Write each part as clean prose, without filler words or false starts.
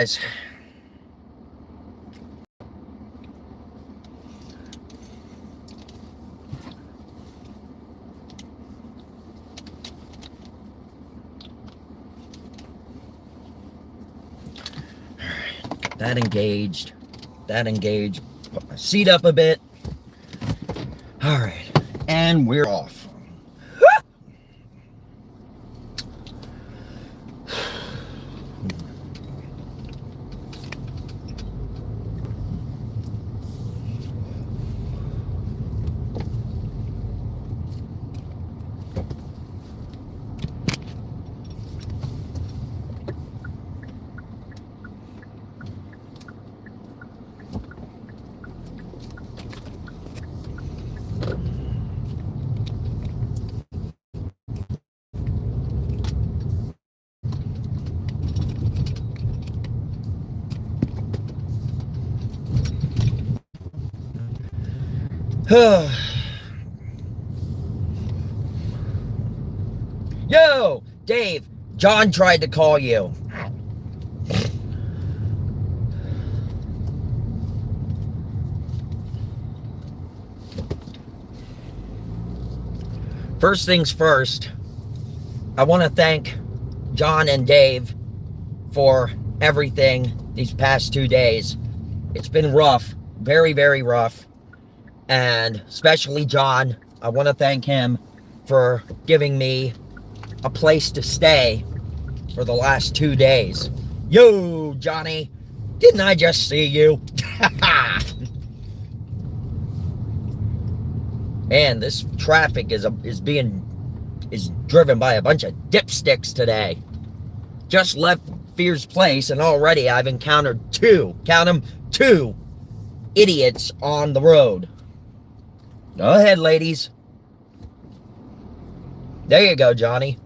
Guys, that engaged. That engaged. Put my seat up a bit. All right. And we're off. Yo, Dave, John tried to call you. First things first, I want to thank John and Dave for everything these past 2 days. It's been rough, very, very rough. And especially John, I want to thank him for giving me a place to stay for the last 2 days. Yo, Johnny, didn't I just see you? Man, this traffic is driven by a bunch of dipsticks today. Just left Fear's place and already I've encountered two, count them, two idiots on the road. Go ahead, ladies. There you go, Johnny.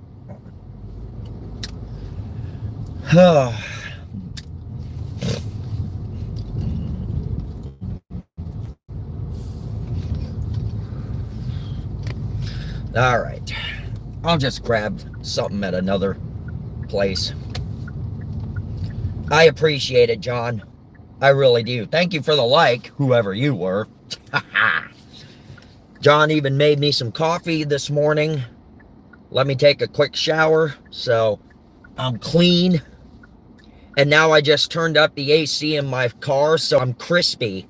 All right. I'll just grab something at another place. I appreciate it, John. I really do. Thank you for the like, whoever you were. John even made me some coffee this morning. Let me take a quick shower, so I'm clean. And now I just turned up the AC in my car, so I'm crispy.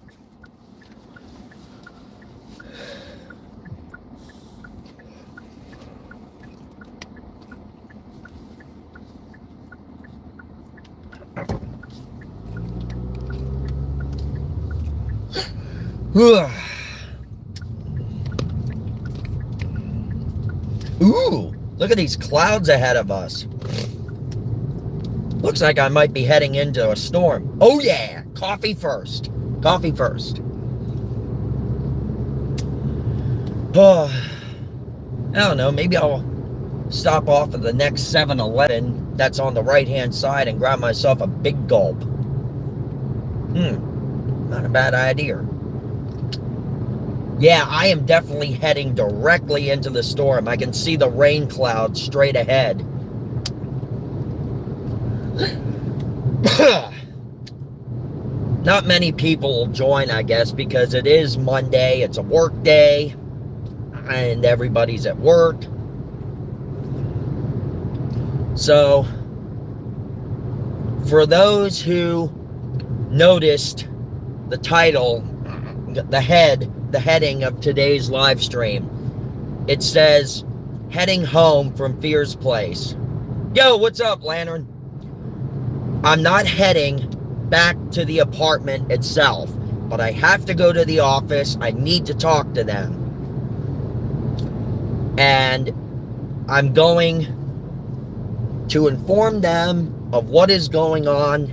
Ooh, look at these clouds ahead of us. Looks like I might be heading into a storm. Oh yeah, coffee first. Coffee first. Oh, I don't know, maybe I'll stop off at the next 7-Eleven that's on the right-hand side and grab myself a big gulp. Not a bad idea. Yeah, I am definitely heading directly into the storm. I can see the rain clouds straight ahead. Not many people will join, I guess, because it is Monday. It's a work day, and everybody's at work. So, for those who noticed the title, the heading of today's live stream, it says, heading home from Fear's place. Yo, what's up, Lantern? I'm not heading back to the apartment itself, but I have to go to the office. I need to talk to them. And I'm going to inform them of what is going on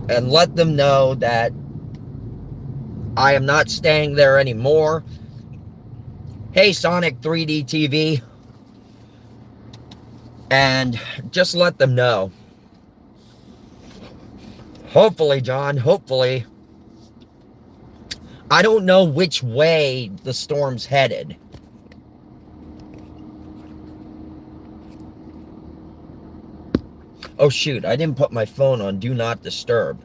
and let them know that I am not staying there anymore. Hey, Sonic 3D TV. And just let them know. Hopefully, John, hopefully. I don't know which way the storm's headed. Oh shoot, I didn't put my phone on Do Not Disturb.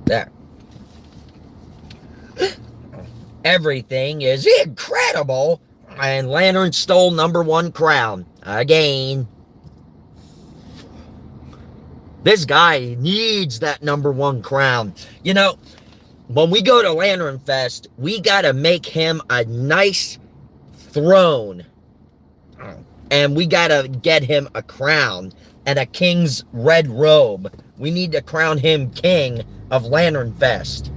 There. Everything is incredible, and Lantern stole #1 crown again. This guy needs that #1 crown. You know, when we go to Lantern Fest, we gotta make him a nice throne, and we gotta get him a crown and a king's red robe. We need to crown him king of Lantern Fest.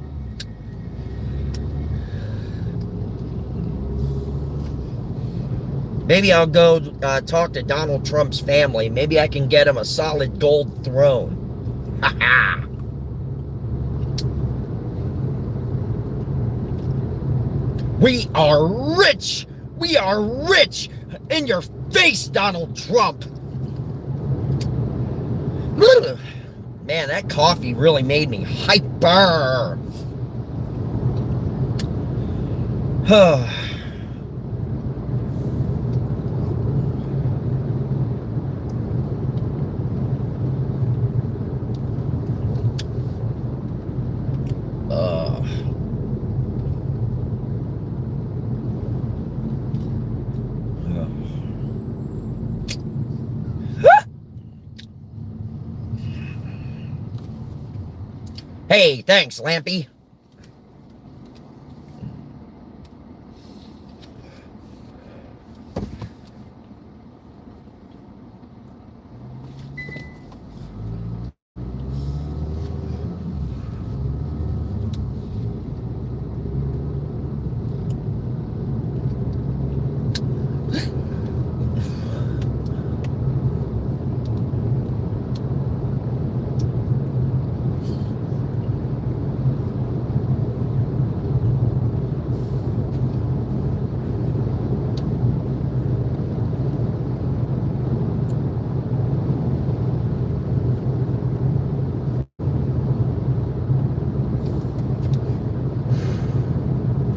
Maybe I'll go talk to Donald Trump's family. Maybe I can get him a solid gold throne. Ha ha! We are rich! We are rich! In your face, Donald Trump! Man, that coffee really made me hyper! Hey, thanks, Lampy.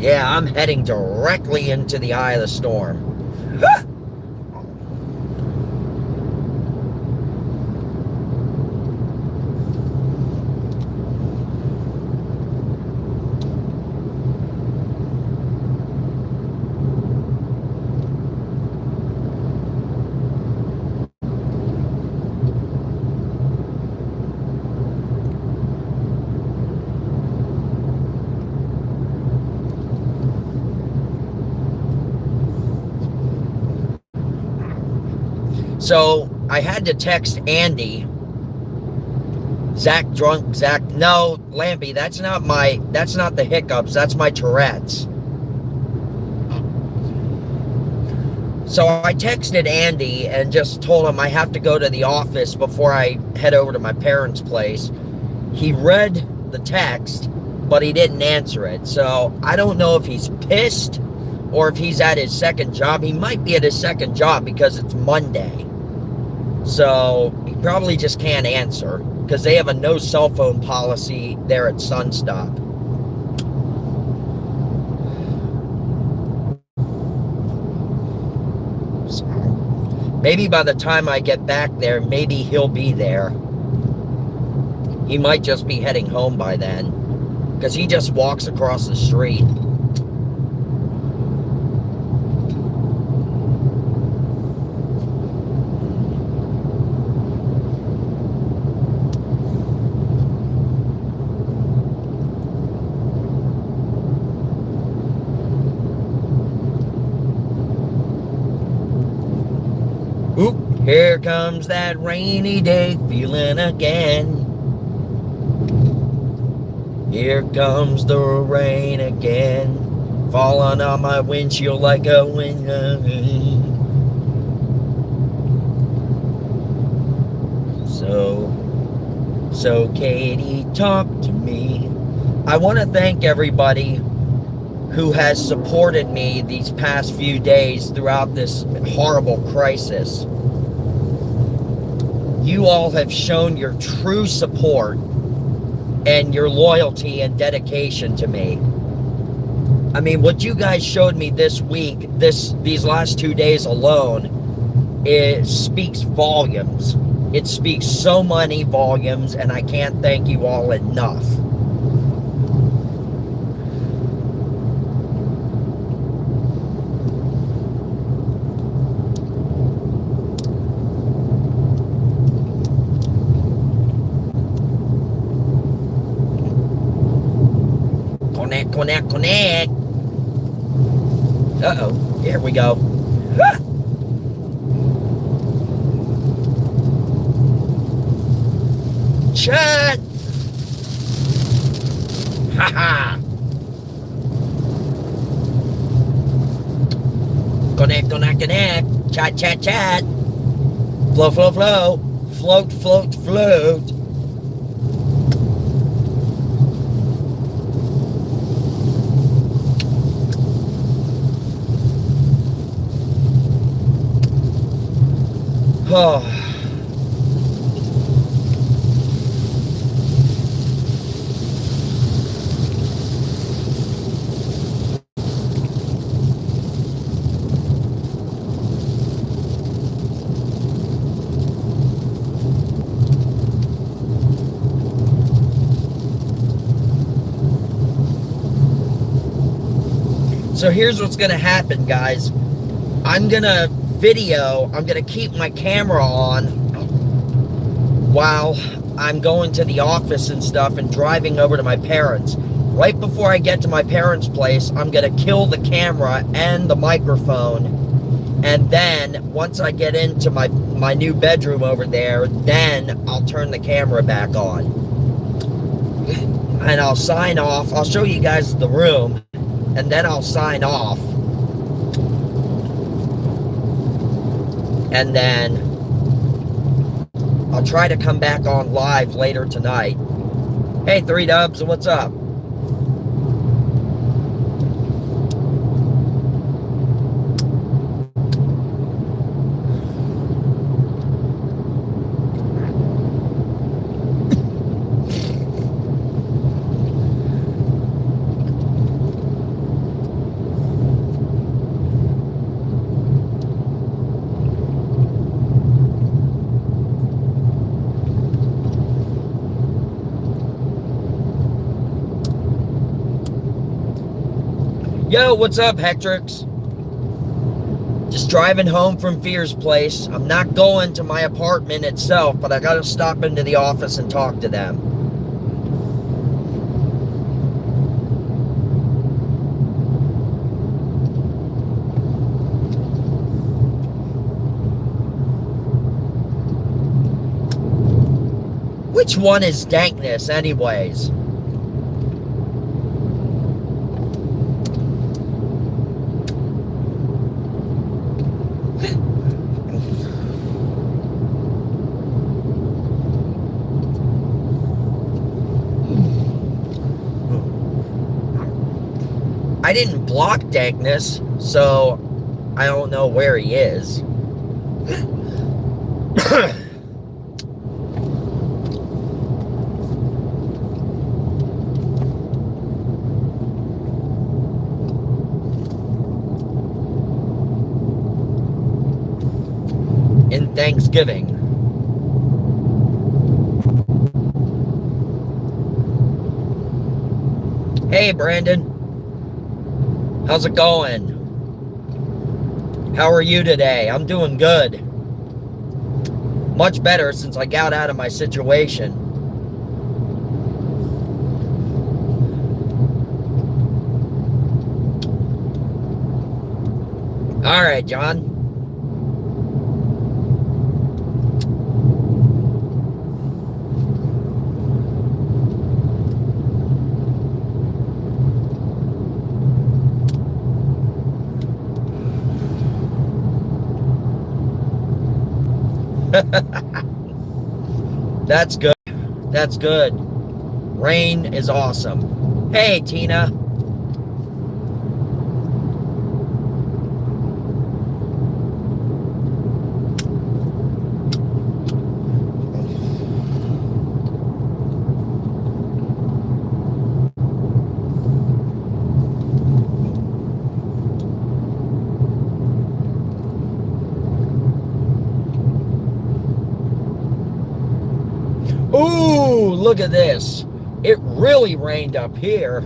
Yeah, I'm heading directly into the eye of the storm. So I had to text Andy. Zach drunk, Zach. No, Lampy, that's not the hiccups. That's my Tourette's. So I texted Andy and just told him I have to go to the office before I head over to my parents' place. He read the text, but he didn't answer it. So I don't know if he's pissed or if he's at his second job. He might be at his second job because it's Monday. So he probably just can't answer because they have a no cell phone policy there at Sunstop. So maybe by the time I get back there, maybe he'll be there. He might just be heading home by then because he just walks across the street. Oop, here comes that rainy day feeling again. Here comes the rain again, falling on my windshield like a wind. So Katie, talk to me. I want to thank everybody who has supported me these past few days throughout this horrible crisis. You all have shown your true support and your loyalty and dedication to me. I mean, what you guys showed me this week, these last 2 days alone, it speaks volumes. It speaks so many volumes, and I can't thank you all enough. Connect, connect, connect. Uh-oh, here we go. Chat! Haha! Connect, connect, connect. Chat, chat, chat. Flow, flow, flow. Float, float, float. Oh. So here's what's gonna happen, guys. I'm gonna keep my camera on while I'm going to the office and stuff and driving over to my parents'. Right before I get to my parents' place, I'm gonna kill the camera and the microphone, and then once I get into my new bedroom over there, then I'll turn the camera back on. And I'll sign off. I'll show you guys the room, and then I'll sign off. And then I'll try to come back on live later tonight. Hey, 3 Dubs, what's up? Yo, what's up, Hectrix? Just driving home from Fear's place. I'm not going to my apartment itself, but I gotta stop into the office and talk to them. Which one is Dankness, anyways? I didn't block Dankness, so I don't know where he is. In Thanksgiving. Hey, Brandon. How's it going? How are you today? I'm doing good. Much better since I got out of my situation. All right, John. That's good. That's good. Rain is awesome. Hey, Tina. look at this. It really rained up here.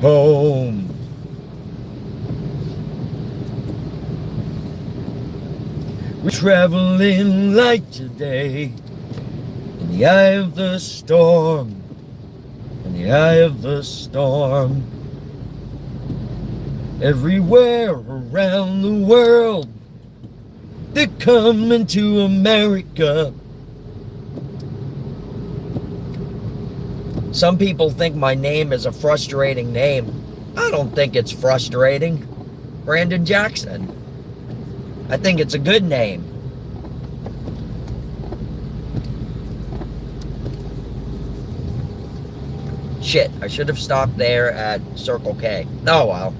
Home. We're traveling light today in the eye of the storm, in the eye of the storm. Everywhere around the world, they're coming to America. Some people think my name is a frustrating name. I don't think it's frustrating. Brandon Jackson. I think it's a good name. Shit, I should have stopped there at Circle K. Oh well.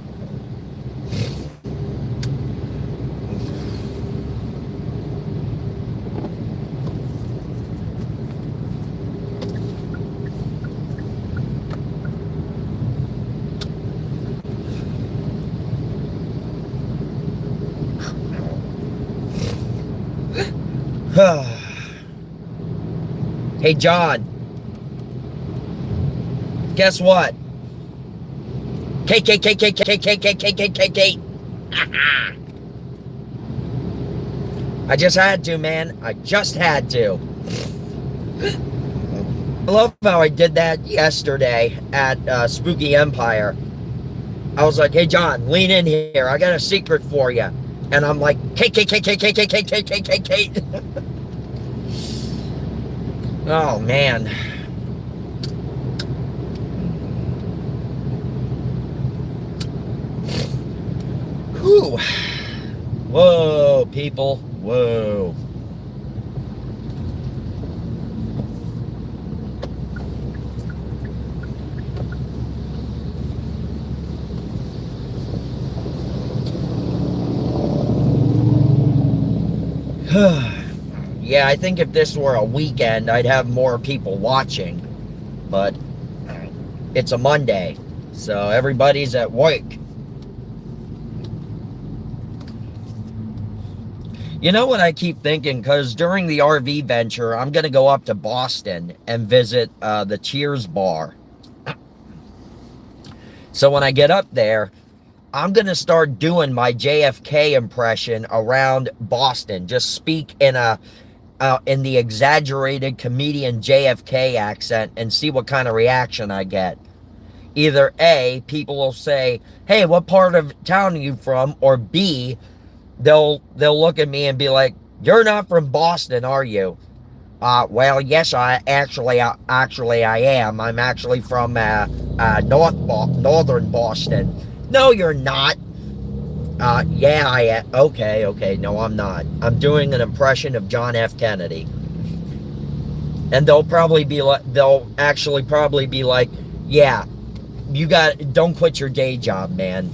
Hey, John. Guess what? Kate. I just had to, man. I just had to. I love how I did that yesterday at Spooky Empire. I was like, hey, John, lean in here. I got a secret for you. And I'm like, Kate. Oh, man. Whew. Whoa, people. Whoa. Yeah, I think if this were a weekend, I'd have more people watching. But it's a Monday, so everybody's at work. You know what I keep thinking? Because during the RV venture, I'm going to go up to Boston and visit the Cheers bar. So when I get up there, I'm going to start doing my JFK impression around Boston. Just speak in the exaggerated comedian JFK accent and see what kind of reaction I get. Either A, people will say, hey, what part of town are you from? Or B, they'll look at me and be like, you're not from Boston, are you? Well, yes, I actually am. I'm actually from northern Boston. No, you're not. Yeah, I am. Okay. No, I'm not. I'm doing an impression of John F. Kennedy. And they'll actually probably be like, yeah, don't quit your day job, man.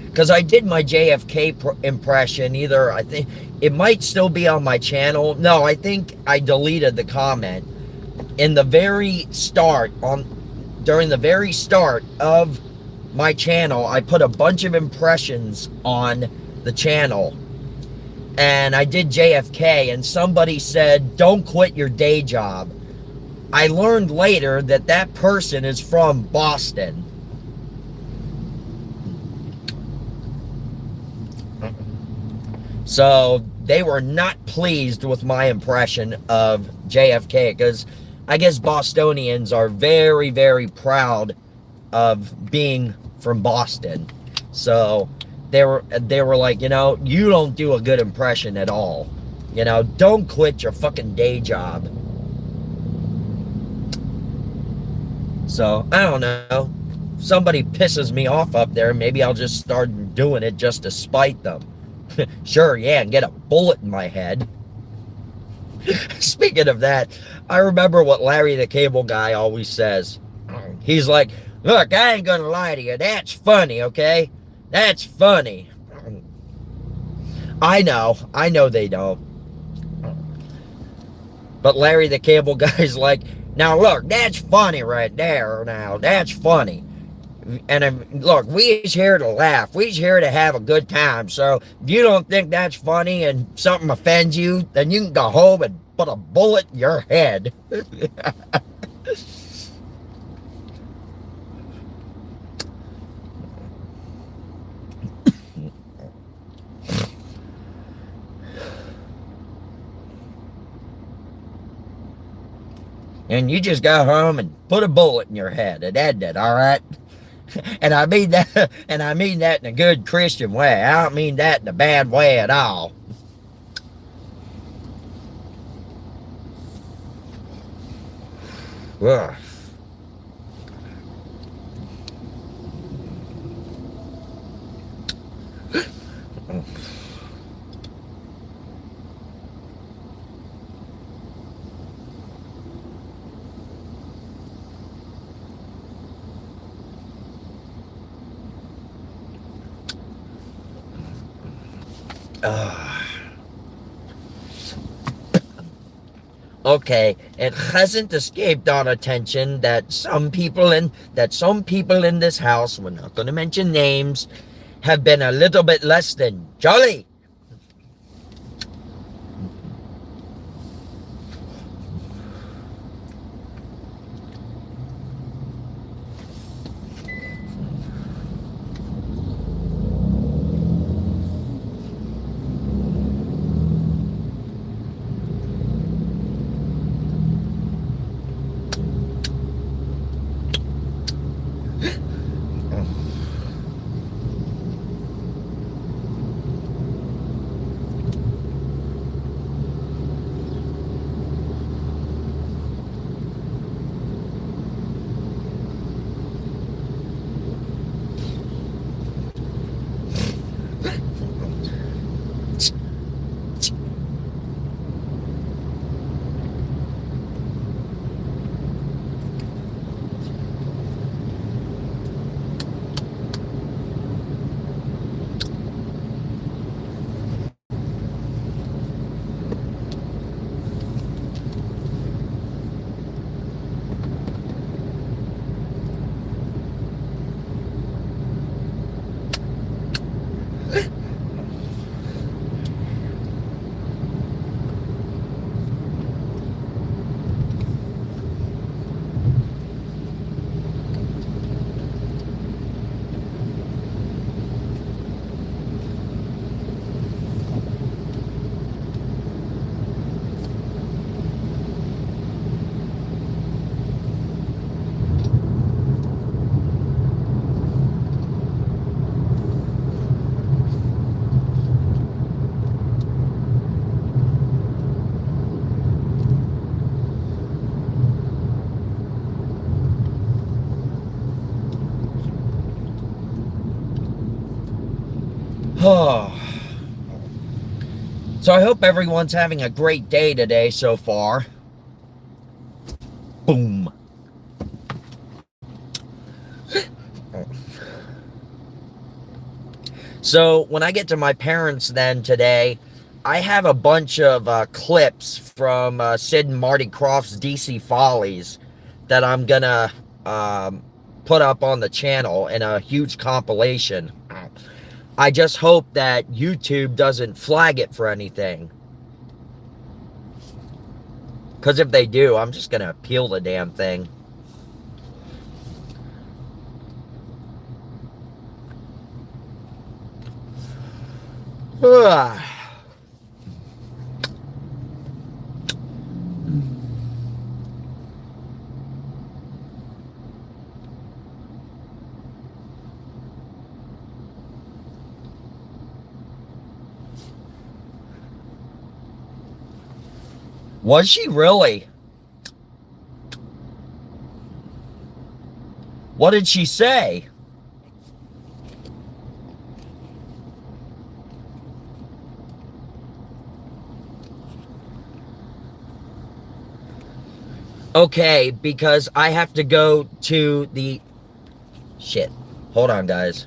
Because I did my JFK impression. I think it might still be on my channel. No, I think I deleted the comment. In the very start, during the very start of my channel, I put a bunch of impressions on the channel. And I did JFK, and somebody said, don't quit your day job. I learned later that person is from Boston. So they were not pleased with my impression of JFK, because I guess Bostonians are very, very proud of being from Boston. So they were like, you don't do a good impression at all. Don't quit your fucking day job. So I don't know. Somebody pisses me off up there, maybe I'll just start doing it just to spite them. Sure, yeah, and get a bullet in my head. Speaking of that, I remember what Larry the Cable Guy always says. He's like, look, I ain't gonna lie to you. That's funny, okay? That's funny. I know they don't. But Larry the Cable Guy's like, now look, that's funny right there. Now, that's funny. And look, we's here to laugh. We's here to have a good time. So if you don't think that's funny and something offends you, then you can go home and put a bullet in your head. And you just go home and put a bullet in your head and end it, all right? And I mean that, and I mean that in a good Christian way. I don't mean that in a bad way at all. Ugh. Okay, it hasn't escaped our attention that some people in this house, we're not going to mention names, have been a little bit less than jolly. Oh. So I hope everyone's having a great day today so far. Boom. So when I get to my parents then today, I have a bunch of clips from Sid and Marty Krofft's DC Follies that I'm gonna put up on the channel in a huge compilation. I just hope that YouTube doesn't flag it for anything. Because if they do, I'm just gonna appeal the damn thing. Was she really? What did she say? Okay, because I have to go to the... Shit. Hold on, guys.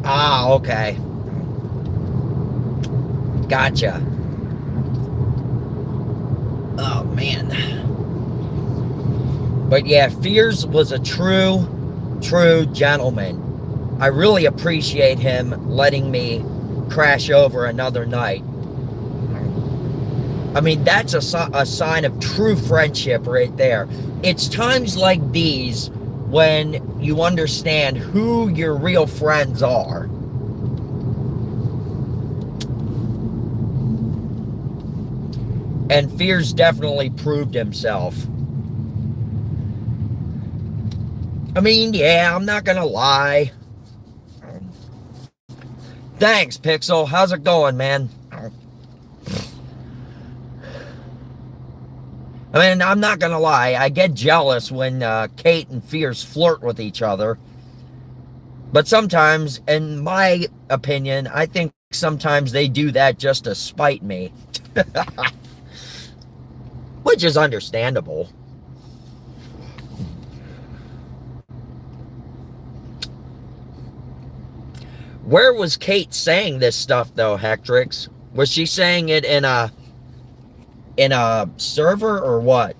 Ah, okay. Gotcha. Oh, man. But yeah, Fears was a true gentleman. I really appreciate him letting me crash over another night. I mean, that's a sign of true friendship right there. It's times like these when you understand who your real friends are. And Fears definitely proved himself. I mean, yeah, I'm not gonna lie. Thanks, Pixel. How's it going, man? I mean, I'm not gonna lie. I get jealous when Kate and Fierce flirt with each other. But sometimes, in my opinion, I think sometimes they do that just to spite me. Which is understandable. Where was Kate saying this stuff, though, Hectrix? Was she saying it in a server or what?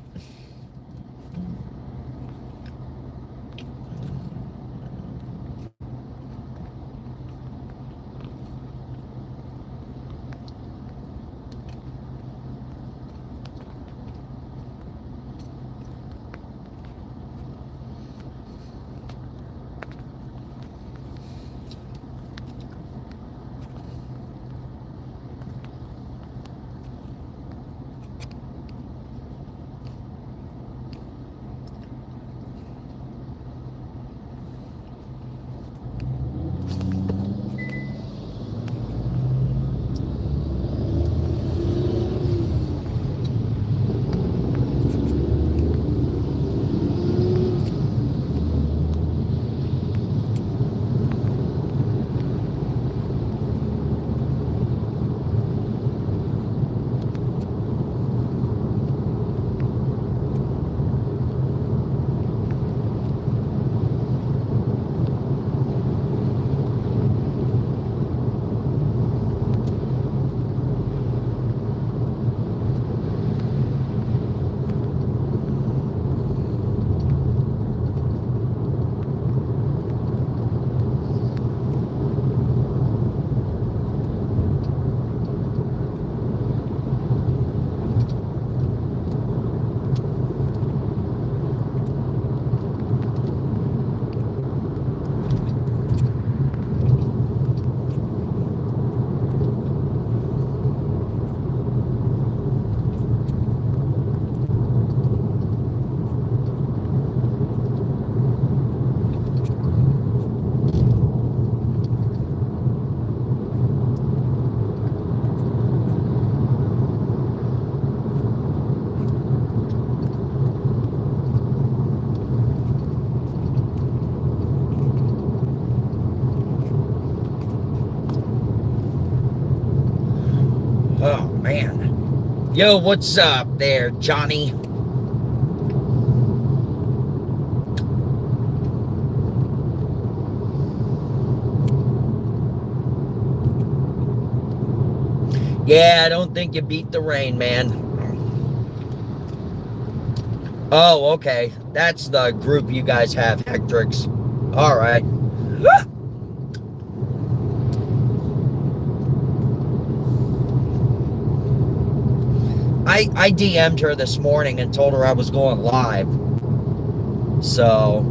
Oh, man. Yo, what's up there, Johnny? Yeah, I don't think you beat the rain, man. Oh, okay. That's the group you guys have, Hectrix. All right. I DM'd her this morning and told her I was going live. So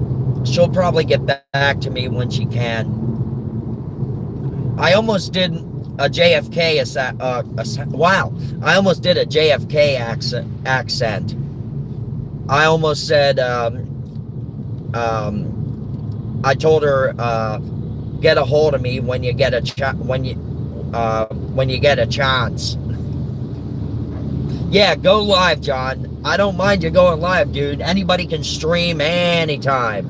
she'll probably get back to me when she can. I almost did a JFK wow. I almost did a JFK accent. I almost said I told her get a hold of me when you get a when you get a chance. Yeah, go live, John. I don't mind you going live, dude. Anybody can stream anytime.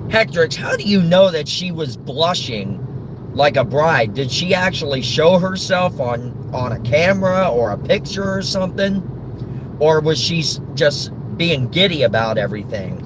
Hectrix, how do you know that she was blushing like a bride. Did she actually show herself on a camera or a picture or something? Or was she just being giddy about everything?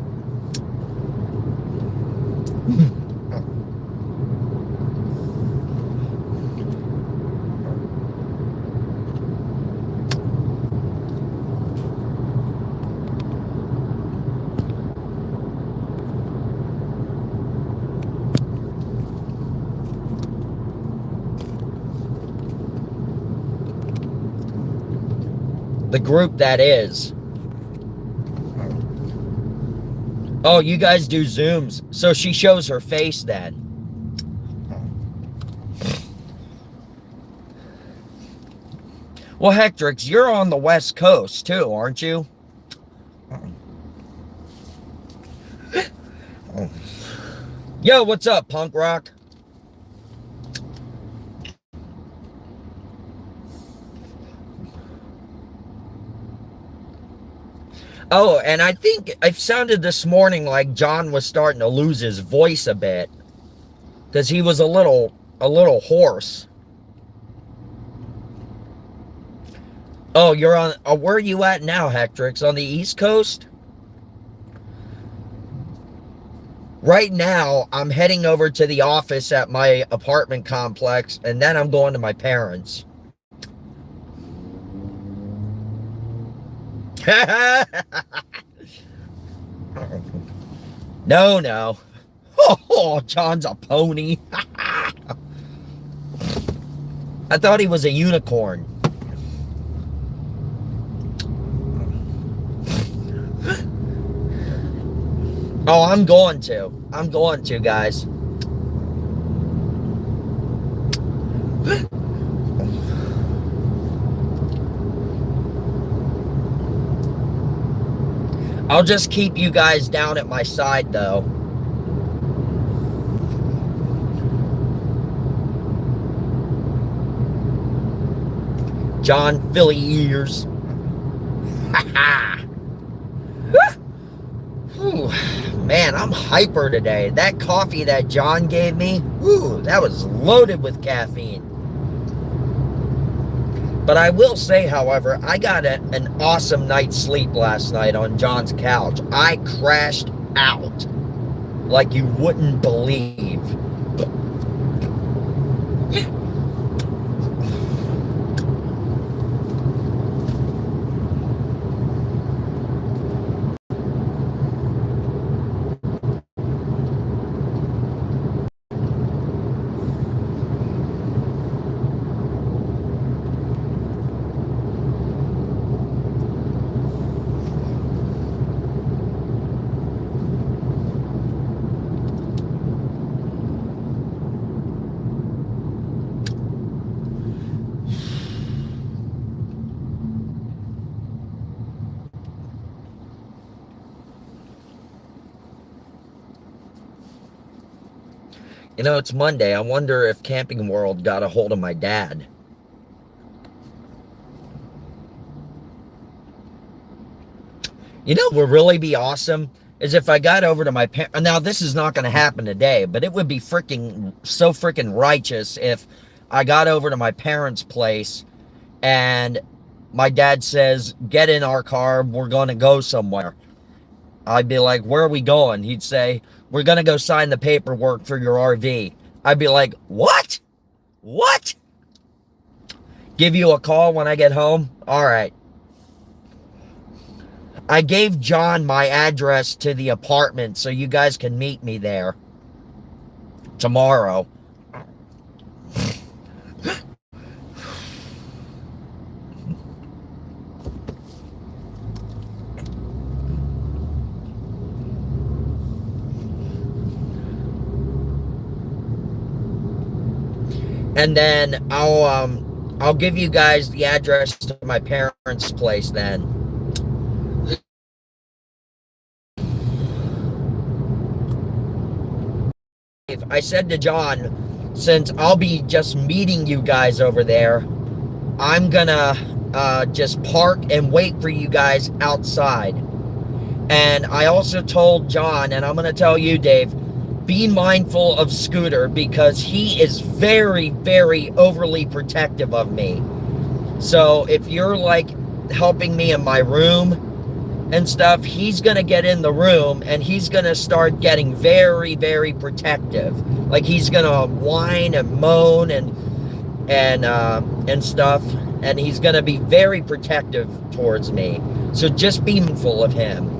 The group that is. Oh, you guys do Zooms. So she shows her face then. Well, Hectrix, you're on the West Coast too, aren't you? Yo, what's up, punk rock? Oh, and I think it sounded this morning like John was starting to lose his voice a bit, because he was a little hoarse. Oh, you're on. Where are you at now, Hectrix? On the East Coast? Right now, I'm heading over to the office at my apartment complex, and then I'm going to my parents'. No. Oh, John's a pony. I thought he was a unicorn. Oh, I'm going to, guys. I'll just keep you guys down at my side, though. John Philly ears. Man, I'm hyper today. That coffee that John gave me, that was loaded with caffeine. But I will say, however, I got an awesome night's sleep last night on John's couch. I crashed out like you wouldn't believe. You know, it's Monday. I wonder if Camping World got a hold of my dad. You know what would really be awesome is if I got over to my parents. Now, this is not going to happen today, but it would be so freaking righteous if I got over to my parents' place and my dad says, get in our car, we're going to go somewhere. I'd be like, where are we going? He'd say, we're going to go sign the paperwork for your RV. I'd be like, what? What? Give you a call when I get home? All right. I gave John my address to the apartment so you guys can meet me there tomorrow. And then I'll give you guys the address to my parents' place then. I said to John, since I'll be just meeting you guys over there, I'm gonna just park and wait for you guys outside. And I also told John, and I'm gonna tell you, Dave, be mindful of Scooter because he is very, very overly protective of me. So if you're like helping me in my room and stuff, he's gonna get in the room and he's gonna start getting very, very protective. Like he's gonna whine and moan and stuff, and he's gonna be very protective towards me. So just be mindful of him.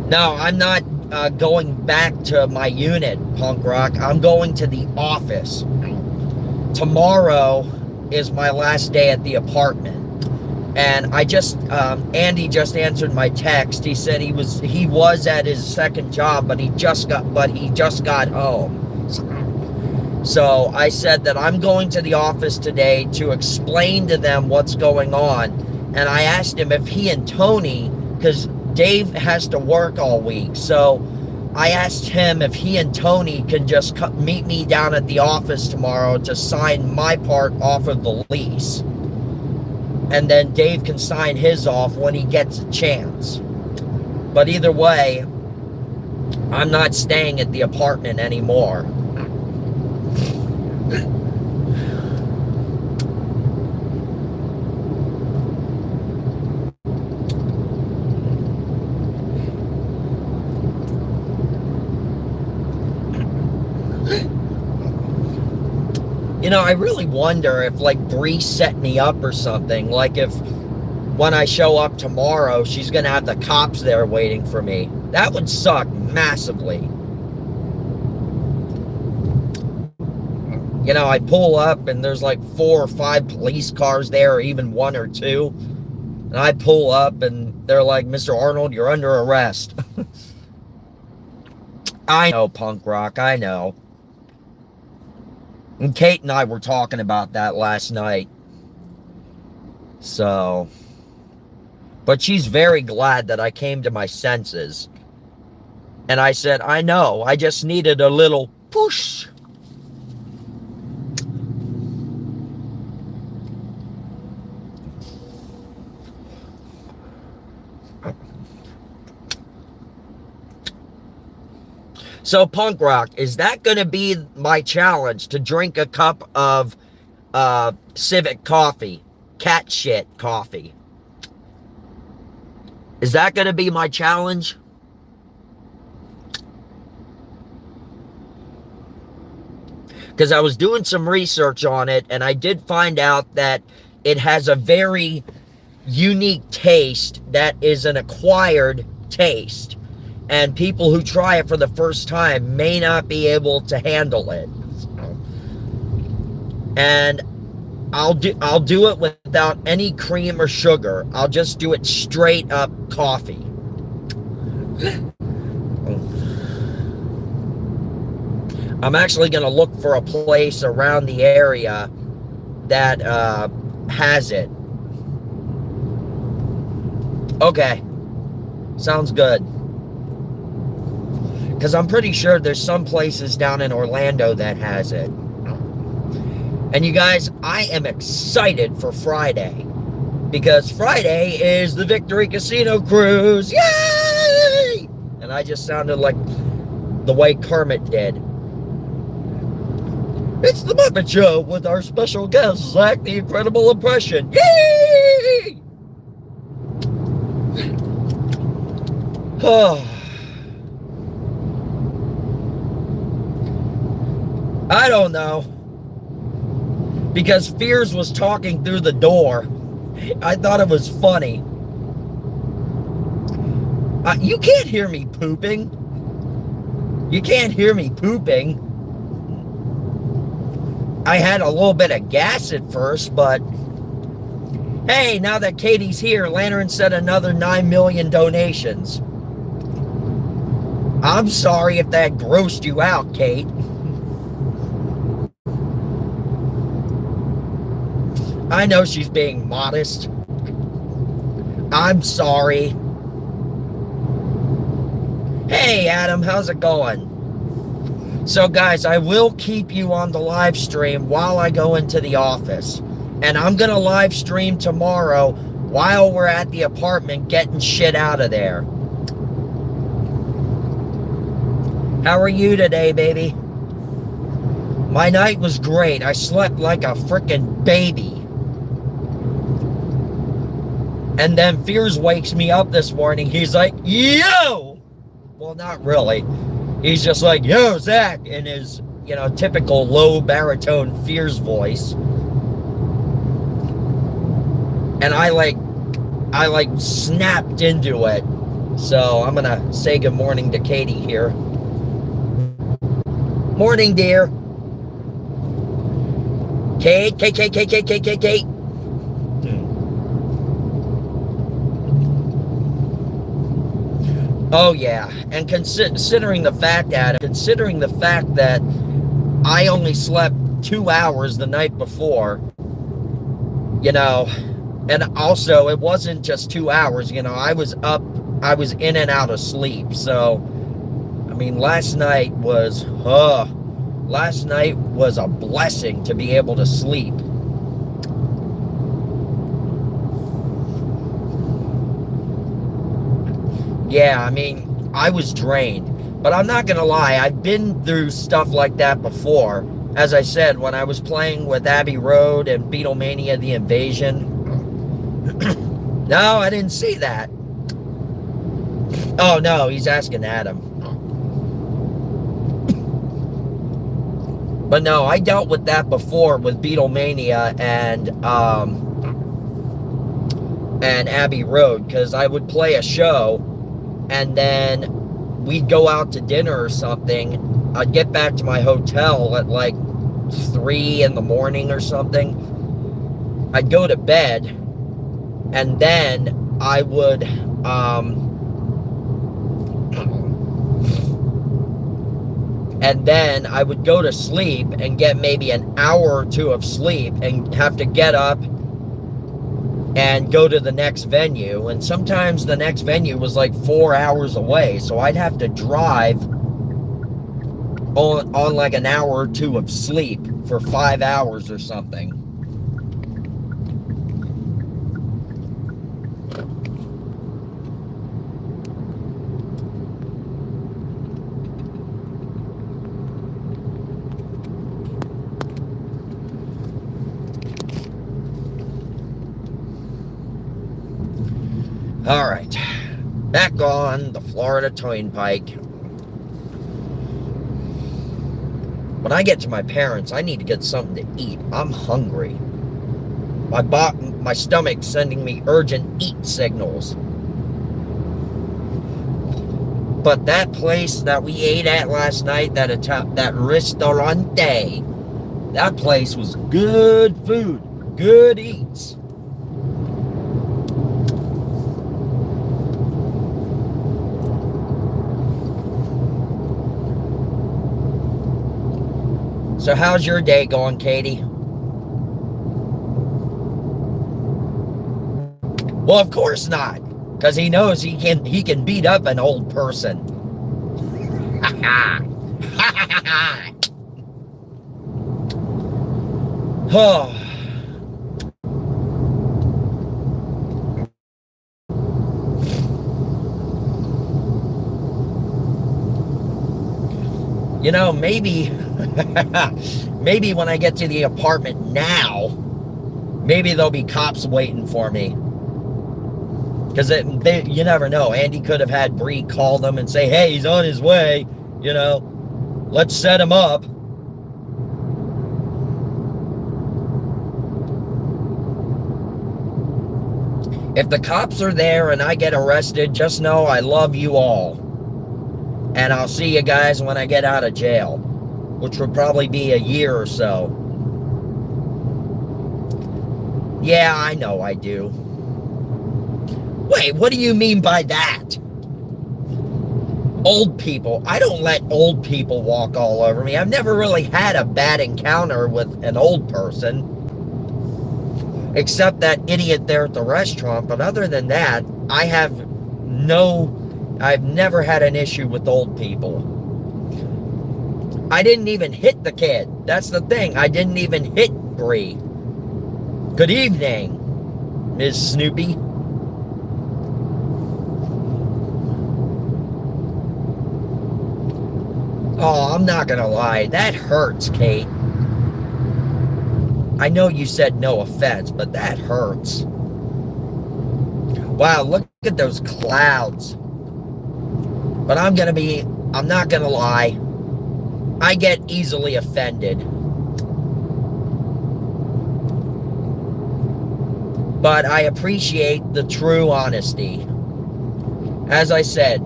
No, I'm not going back to my unit, punk rock. I'm going to the office. Tomorrow is my last day at the apartment. And I just, Andy just answered my text. He said he was at his second job, but he just got home. So I said that I'm going to the office today to explain to them what's going on. And I asked him if he and Tony, because Dave has to work all week, so I asked him if he and Tony can just meet me down at the office tomorrow to sign my part off of the lease. And then Dave can sign his off when he gets a chance. But either way, I'm not staying at the apartment anymore. You know, I really wonder if, like, Bree set me up or something. Like, if when I show up tomorrow, she's going to have the cops there waiting for me. That would suck massively. You know, I pull up and there's like 4 or 5 police cars there, or even 1 or 2. And I pull up and they're like, Mr. Arnold, you're under arrest. I know, punk rock, I know. And Kate and I were talking about that last night. So, but she's very glad that I came to my senses. And I said, I know, I just needed a little push. So, punk rock, is that going to be my challenge, to drink a cup of Civic coffee, cat shit coffee? Is that going to be my challenge? Because I was doing some research on it, and I did find out that it has a very unique taste that is an acquired taste. And people who try it for the first time may not be able to handle it. And I'll do it without any cream or sugar. I'll just do it straight up coffee. I'm actually going to look for a place around the area that has it. Okay. Sounds good. Because I'm pretty sure there's some places down in Orlando that has it. And you guys, I am excited for Friday. Because Friday is the Victory Casino Cruise. Yay! And I just sounded like the way Kermit did. It's the Muppet Show with our special guest, Zach the Incredible Impression. Yay! I don't know. Because Fears was talking through the door. I thought it was funny. You can't hear me pooping. You can't hear me pooping. I had a little bit of gas at first, but hey, now that Katie's here, Lantern said another 9 million donations. I'm sorry if that grossed you out, Kate. I know she's being modest. I'm sorry. Hey, Adam, how's it going? So, guys, I will keep you on the live stream while I go into the office. And I'm going to live stream tomorrow while we're at the apartment getting shit out of there. How are you today, baby? My night was great. I slept like a freaking baby. And then Fears wakes me up this morning. He's like, yo! Well, not really. He's just like, yo, Zach, in his, typical low baritone Fears voice. And I snapped into it. So I'm gonna say good morning to Katie here. Morning, dear. Kate. Oh yeah, and considering the fact that I only slept 2 hours the night before, and also it wasn't just 2 hours, I was in and out of sleep. So, I mean, last night was a blessing to be able to sleep. Yeah, I mean, I was drained. But I'm not going to lie, I've been through stuff like that before. As I said, when I was playing with Abbey Road and Beatlemania The Invasion. No, I didn't see that. Oh, no, he's asking Adam. But no, I dealt with that before with Beatlemania and Abbey Road, because I would play a show and then we'd go out to dinner or something. I'd get back to my hotel at like 3 in the morning or something. I'd go to bed, and then I would go to sleep and get maybe an hour or two of sleep and have to get up and go to the next venue. And sometimes the next venue was like 4 hours away, so I'd have to drive on like an hour or two of sleep for 5 hours or something. All right, back on the Florida Turnpike. When I get to my parents', I need to get something to eat. I'm hungry. My stomach's sending me urgent eat signals. But that place that we ate at last night, that Ristorante, that place was good food, good eats. So how's your day going, Katie? Well, of course not, because he knows he can beat up an old person. Oh. Maybe when I get to the apartment now, maybe there'll be cops waiting for me. Because you never know. Andy could have had Bree call them and say, hey, he's on his way. You know, let's set him up. If the cops are there and I get arrested, just know I love you all. And I'll see you guys when I get out of jail, which would probably be a year or so. Yeah, I know I do. Wait, what do you mean by that? Old people. I don't let old people walk all over me. I've never really had a bad encounter with an old person. Except that idiot there at the restaurant. But other than that, I've never had an issue with old people. I didn't even hit the kid. That's the thing. I didn't even hit Bree. Good evening, Ms. Snoopy. Oh, I'm not gonna lie. That hurts, Kate. I know you said no offense, but that hurts. Wow, look at those clouds. But I'm not gonna lie. I get easily offended. But I appreciate the true honesty. As I said,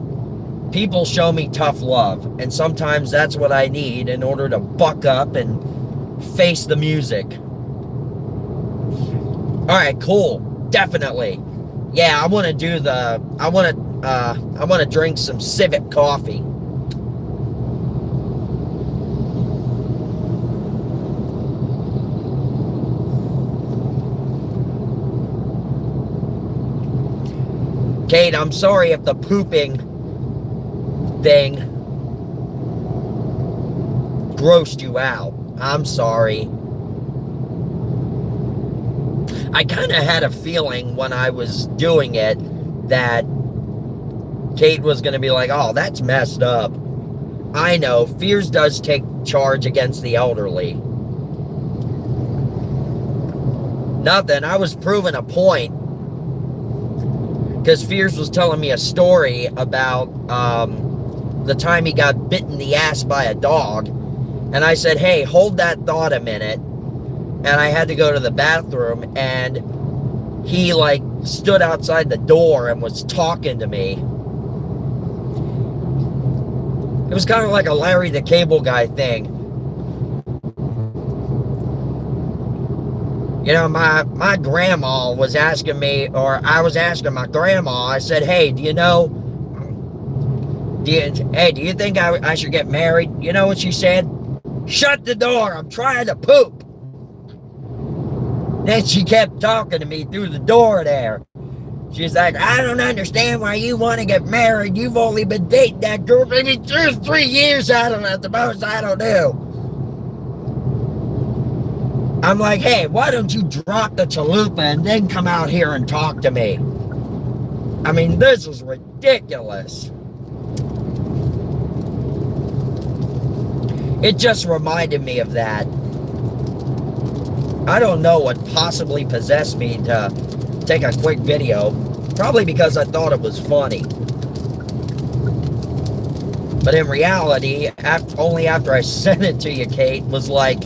people show me tough love, and sometimes that's what I need in order to buck up and face the music. All right, cool. Definitely. Yeah, I want to drink some Civic coffee. Kate, I'm sorry if the pooping thing grossed you out. I'm sorry. I kind of had a feeling when I was doing it that Kate was going to be like, oh, that's messed up. I know, Fears does take charge against the elderly. Nothing, I was proving a point. Because Fears was telling me a story about the time he got bit in the ass by a dog. And I said, hey, hold that thought a minute. And I had to go to the bathroom, and he like stood outside the door and was talking to me. It was kind of like a Larry the Cable Guy thing. You know, my grandma was asking me, or I was asking my grandma, I said, hey, do you think I should get married? You know what she said? Shut the door, I'm trying to poop. Then she kept talking to me through the door there. She's like, I don't understand why you want to get married. You've only been dating that girl maybe 3 years. I don't know, at the most, I don't know. I'm like, hey, why don't you drop the chalupa and then come out here and talk to me? I mean, this is ridiculous. It just reminded me of that. I don't know what possibly possessed me to take a quick video. Probably because I thought it was funny. But in reality, only after I sent it to you, Kate, it was like,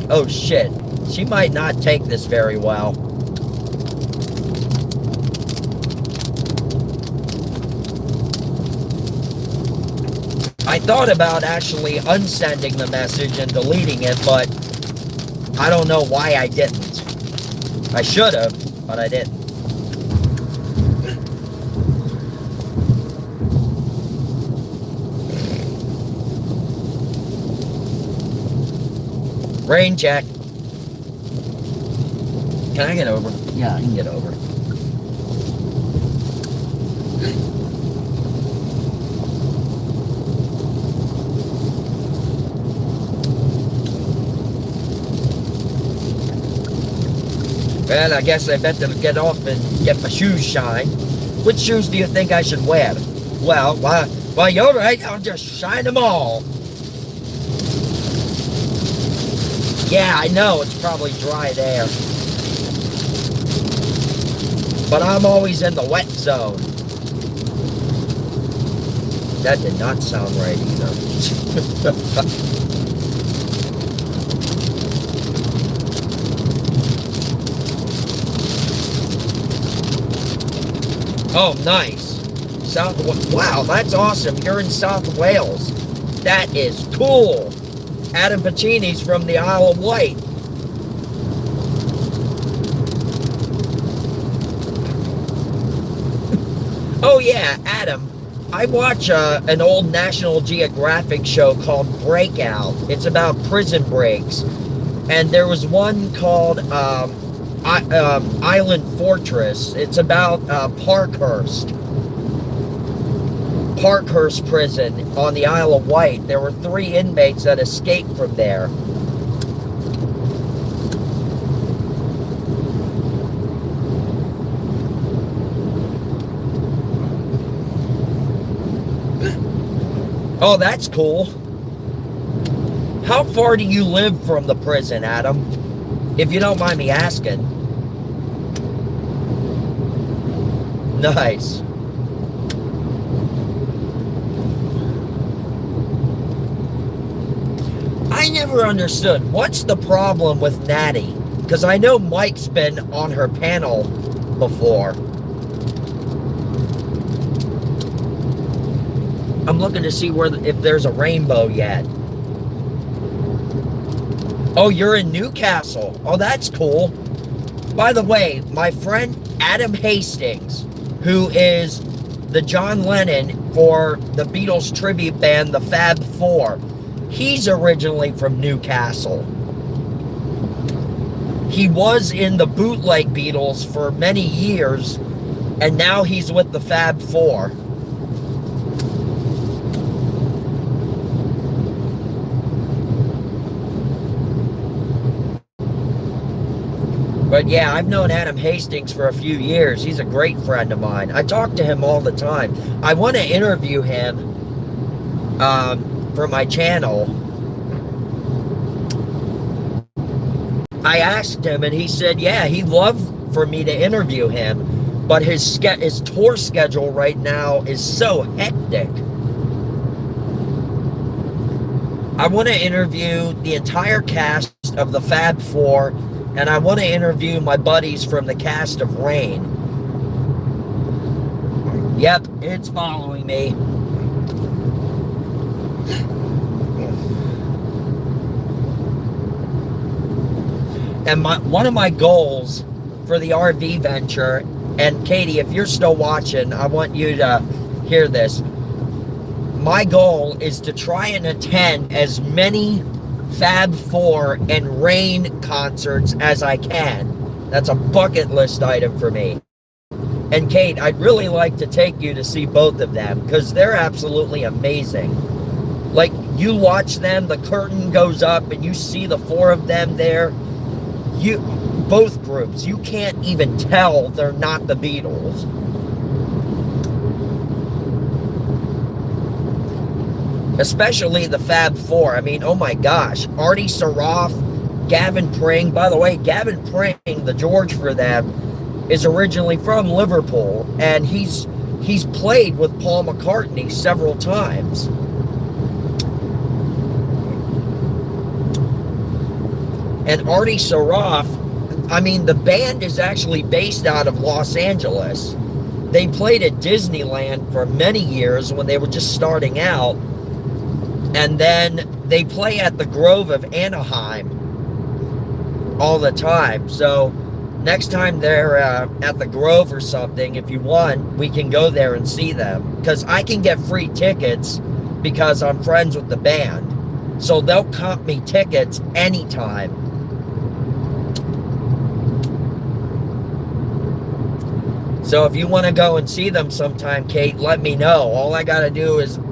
oh shit, she might not take this very well. I thought about actually unsending the message and deleting it, but I don't know why I didn't. I should have, but I didn't. Rain check. Can I get over? Yeah, I can get over. Well, I guess I better get off and get my shoes shined. Which shoes do you think I should wear? Well, while you're right, I'll just shine them all. Yeah, I know, it's probably dry there. But I'm always in the wet zone. That did not sound right either. Oh, nice. Wow, that's awesome. You're in South Wales. That is cool. Adam Pacini's from the Isle of Wight. Oh yeah, Adam. I watch an old National Geographic show called Breakout. It's about prison breaks. And there was one called Island Fortress. It's about Parkhurst Prison on the Isle of Wight. There were 3 inmates that escaped from there. Oh, that's cool. How far do you live from the prison, Adam? If you don't mind me asking. Nice. I never understood. What's the problem with Natty? Because I know Mike's been on her panel before. I'm looking to see if there's a rainbow yet. Oh, you're in Newcastle. Oh, that's cool. By the way, my friend Adam Hastings, who is the John Lennon for the Beatles tribute band, the Fab Four, he's originally from Newcastle. He was in the Bootleg Beatles for many years, and now he's with the Fab Four. But yeah, I've known Adam Hastings for a few years. He's a great friend of mine. I talk to him all the time. I want to interview him for my channel. I asked him and he said, yeah, he'd love for me to interview him, but his tour schedule right now is so hectic. I want to interview the entire cast of the Fab Four, and I want to interview my buddies from the cast of Rain. Yep, it's following me. And one of my goals for the RV venture, and Katie, if you're still watching, I want you to hear this. My goal is to try and attend as many Fab Four and Rain concerts as I can. That's a bucket list item for me. And Kate, I'd really like to take you to see both of them because they're absolutely amazing. Like, you watch them, the curtain goes up and you see the 4 of them there. Both groups, you can't even tell they're not the Beatles. Especially the Fab Four. I mean, oh my gosh. Artie Saraf, Gavin Pring. By the way, Gavin Pring, the George for them, is originally from Liverpool. And he's played with Paul McCartney several times. And Artie Saraf, I mean, the band is actually based out of Los Angeles. They played at Disneyland for many years when they were just starting out. And then they play at the Grove of Anaheim all the time. So next time they're at the Grove or something, if you want, we can go there and see them. Because I can get free tickets because I'm friends with the band. So they'll comp me tickets anytime. So if you want to go and see them sometime, Kate, let me know. All I got to do is send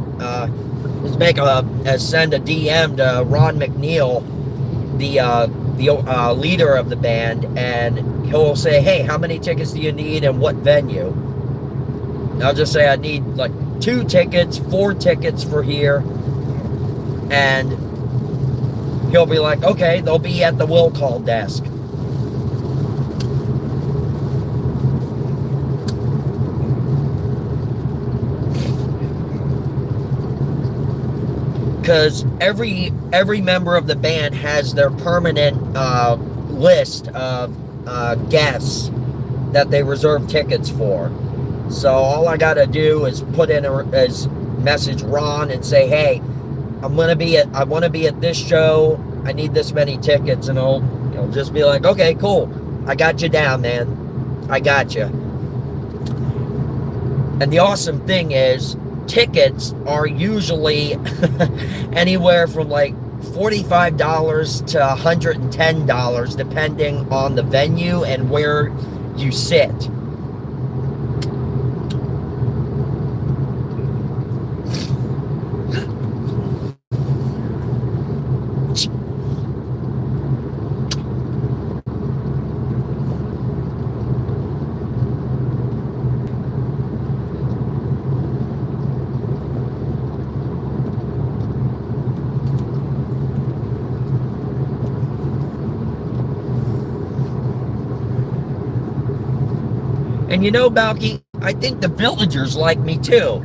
a DM to Ron McNeil, the leader of the band, and he'll say, hey, how many tickets do you need and what venue? And I'll just say I need like 2 tickets, 4 tickets for here, and he'll be like, okay, they'll be at the will call desk. because every member of the band has their permanent list of guests that they reserve tickets for. So all I gotta do is put in is message Ron and say, hey, I want to be at this show. I need this many tickets, and he'll just be like, okay, cool, I got you down, man. I got you. And the awesome thing is, tickets are usually anywhere from like $45 to $110, depending on the venue and where you sit. And you know, Balky, I think the villagers like me too.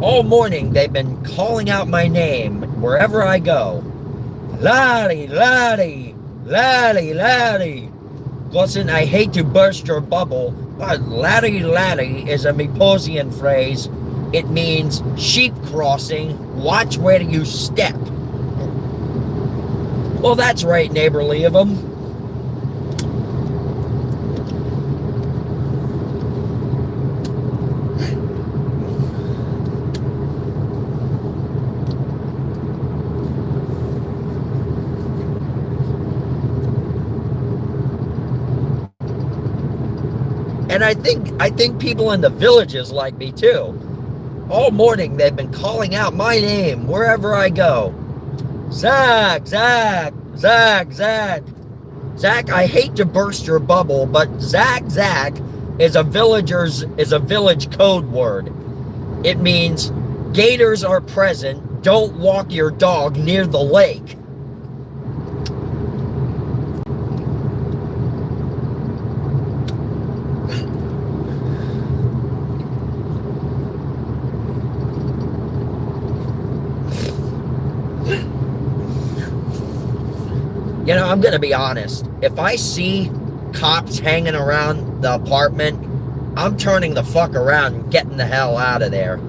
All morning they've been calling out my name wherever I go. Laddie, laddie, laddie, laddie. Listen, I hate to burst your bubble, but laddie, laddie is a Miposian phrase. It means sheep crossing, watch where you step. Well, that's right, neighborly of them. And I think people in the villages like me too. All morning they've been calling out my name wherever I go. Zach, Zach, Zach, Zach. Zach, I hate to burst your bubble, but Zach, Zach is a village code word. It means gators are present, don't walk your dog near the lake. You know, I'm going to be honest. If I see cops hanging around the apartment, I'm turning the fuck around and getting the hell out of there.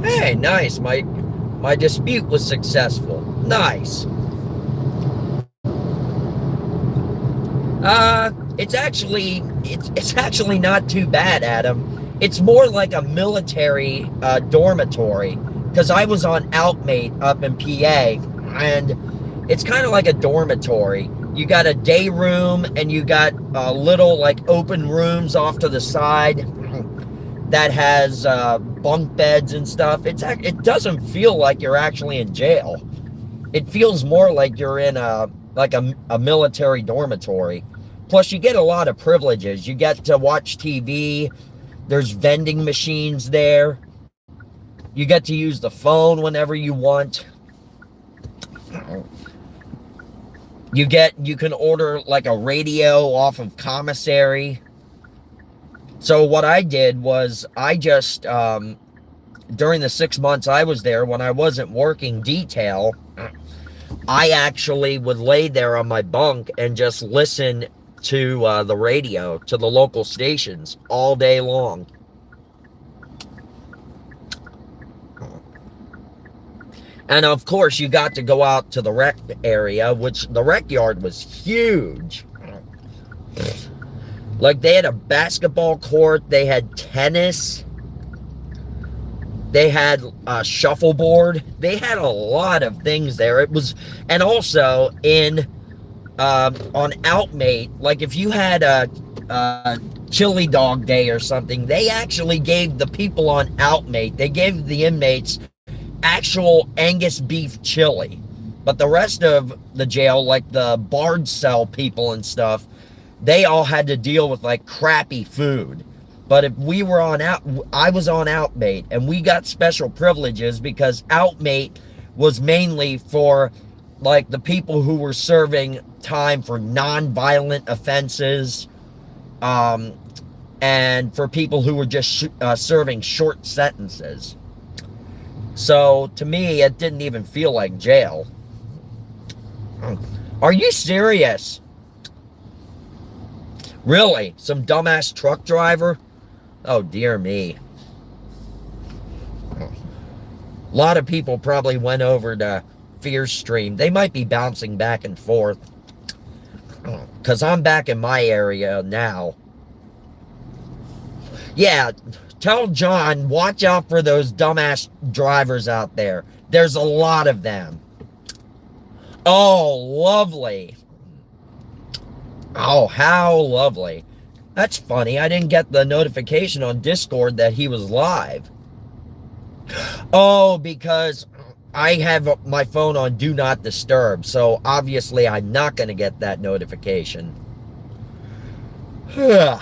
Hey, nice. My dispute was successful. Nice. It's actually not too bad, Adam. It's more like a military dormitory, because I was on Outmate up in PA, and it's kind of like a dormitory. You got a day room, and you got little like open rooms off to the side that has bunk beds and stuff. It doesn't feel like you're actually in jail. It feels more like you're in a military dormitory. Plus, you get a lot of privileges. You get to watch TV. There's vending machines there. You get to use the phone whenever you want. You can order like a radio off of commissary. So what I did was I just, during the 6 months I was there, when I wasn't working detail, I actually would lay there on my bunk and just listen to the radio, to the local stations all day long. And of course, you got to go out to the rec area, which the rec yard was huge. Like, they had a basketball court, they had tennis, they had a shuffleboard, they had a lot of things there. It was, and also on Outmate, like if you had a chili dog day or something, they actually gave the people on Outmate, they gave the inmates actual Angus beef chili. But the rest of the jail, like the Bard cell people and stuff, they all had to deal with like crappy food. But if we were on I was on Outmate, and we got special privileges because Outmate was mainly for like the people who were serving time for non-violent offenses, and for people who were just serving short sentences. So to me, it didn't even feel like jail. Are you serious? Really? Some dumbass truck driver? Oh, dear me. A lot of people probably went over to Fierce Stream. They might be bouncing back and forth, because I'm back in my area now. Yeah, tell John, watch out for those dumbass drivers out there. There's a lot of them. Oh, lovely. Oh, how lovely. That's funny. I didn't get the notification on Discord that he was live. Oh, because I have my phone on Do Not Disturb, so obviously I'm not going to get that notification. Man.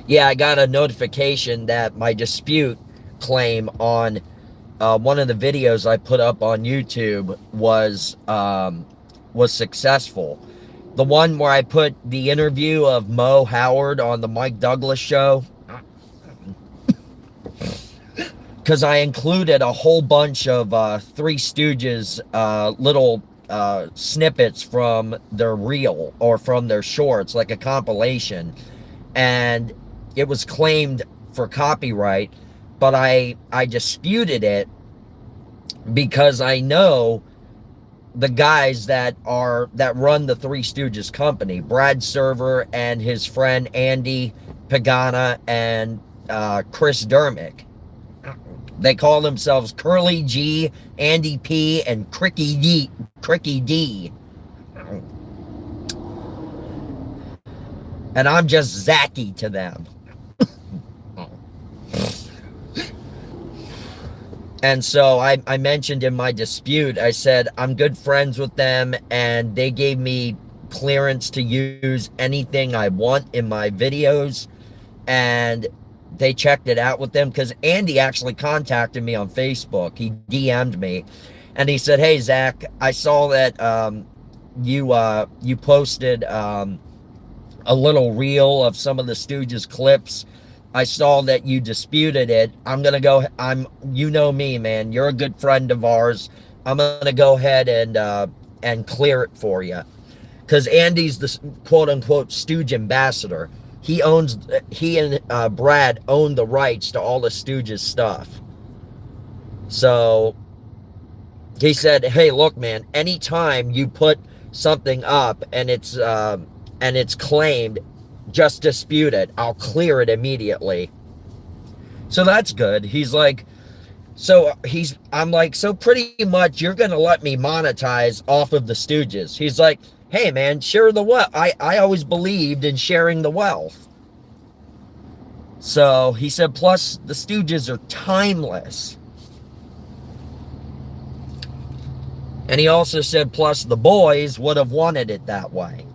Yeah, I got a notification that my dispute claim on one of the videos I put up on YouTube was successful. The one where I put the interview of Mo Howard on the Mike Douglas show, because I included a whole bunch of Three Stooges little snippets from their reel or from their shorts, like a compilation, and it was claimed for copyright, but I disputed it because I know the guys that run the Three Stooges company, Brad Server and his friend Andy Pagana and Chris Dermick. They call themselves Curly G, Andy P, and Cricky D. And I'm just Zachy to them. And so I mentioned in my dispute, I said, I'm good friends with them, and they gave me clearance to use anything I want in my videos, and they checked it out with them, because Andy actually contacted me on Facebook. He DM'd me, and he said, hey, Zach, I saw that you posted a little reel of some of the Stooges clips. I saw that you disputed it. I'm going to go, you know me, man. You're a good friend of ours. I'm going to go ahead and clear it for you. Because Andy's the quote-unquote Stooge ambassador. He and Brad own the rights to all the Stooges stuff. So he said, hey, look, man, anytime you put something up and it's claimed, just dispute it. I'll clear it immediately. So that's good. He's like, I'm like, so pretty much you're going to let me monetize off of the Stooges. He's like, hey, man, share the wealth. I always believed in sharing the wealth. So he said, plus the Stooges are timeless. And he also said, plus the boys would have wanted it that way.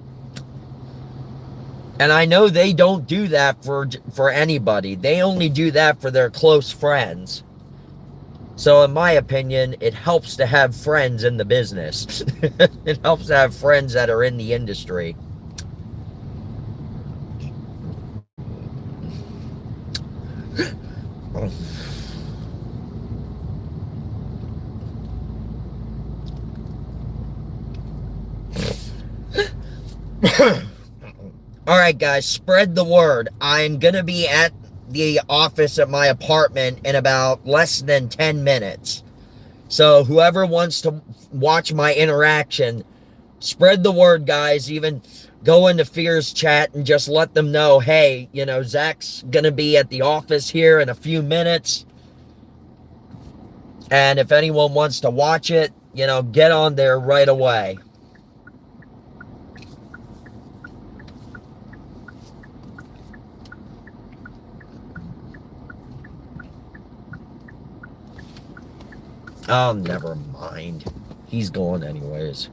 And I know they don't do that for anybody. They only do that for their close friends. So in my opinion, it helps to have friends in the business. It helps to have friends that are in the industry. All right, guys, spread the word. I'm going to be at the office at my apartment in about less than 10 minutes. So whoever wants to watch my interaction, spread the word, guys. Even go into Fear's chat and just let them know, hey, Zach's going to be at the office here in a few minutes. And if anyone wants to watch it, get on there right away. Oh, never mind. He's going anyways.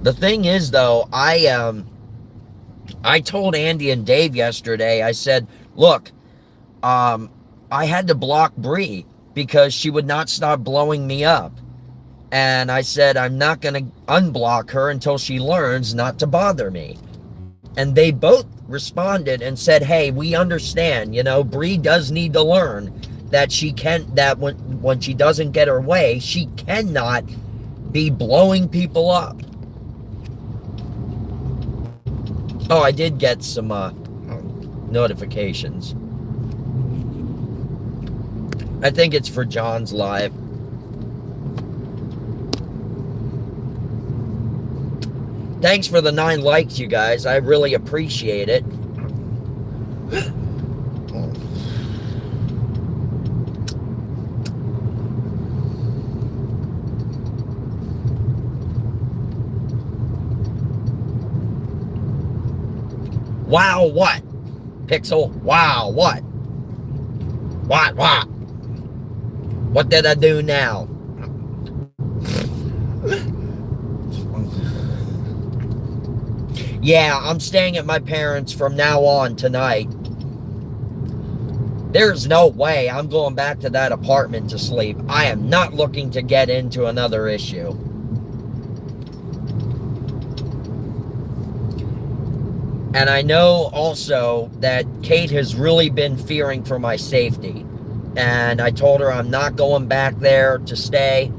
The thing is, though, I told Andy and Dave yesterday, I said, look, I had to block Bree because she would not stop blowing me up. And I said, I'm not going to unblock her until she learns not to bother me. And they both responded and said, hey, we understand, Bree does need to learn that when she doesn't get her way, she cannot be blowing people up. Oh, I did get some notifications. I think it's for John's live. Thanks for the 9 likes, you guys. I really appreciate it. Wow, what? Pixel, wow, what? What? What did I do now? Yeah, I'm staying at my parents' from now on tonight. There's no way I'm going back to that apartment to sleep. I am not looking to get into another issue. And I know also that Kate has really been fearing for my safety. And I told her I'm not going back there to stay.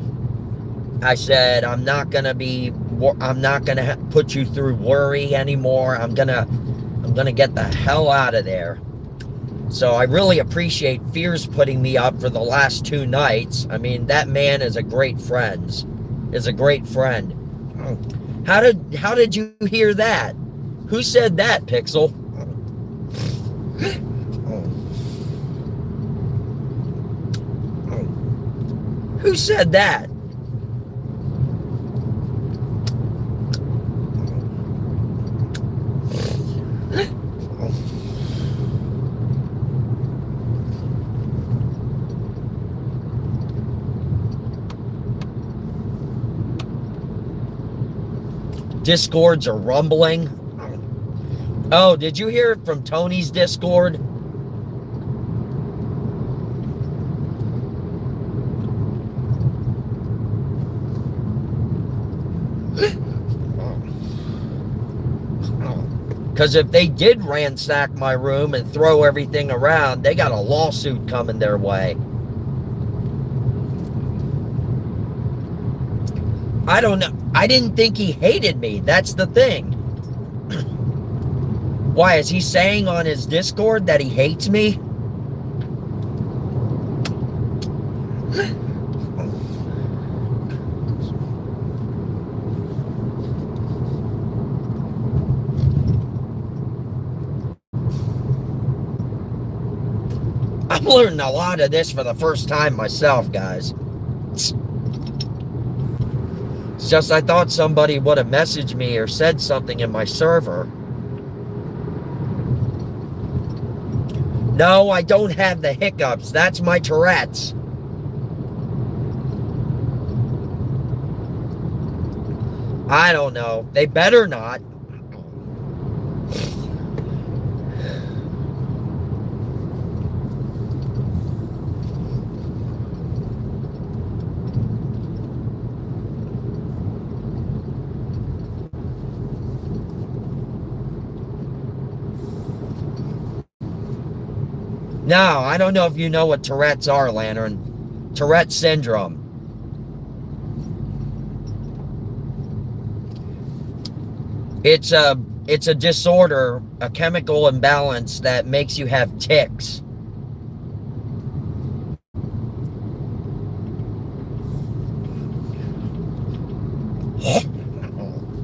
I said, I'm not going to put you through worry anymore. I'm going to get the hell out of there. So I really appreciate Fears putting me up for the last 2 nights. I mean, that man is a great friend. How did you hear that? Who said that, Pixel? Who said that? Discords are rumbling. Oh, did you hear it from Tony's Discord? Because if they did ransack my room and throw everything around, they got a lawsuit coming their way. I don't know. I didn't think he hated me. That's the thing. Why, is he saying on his Discord that he hates me? I'm learning a lot of this for the first time myself, guys. It's just I thought somebody would have messaged me or said something in my server. No, I don't have the hiccups. That's my Tourette's. I don't know. They better not. No, I don't know if you know what Tourette's are, Lantern. Tourette syndrome. It's a disorder, a chemical imbalance that makes you have tics.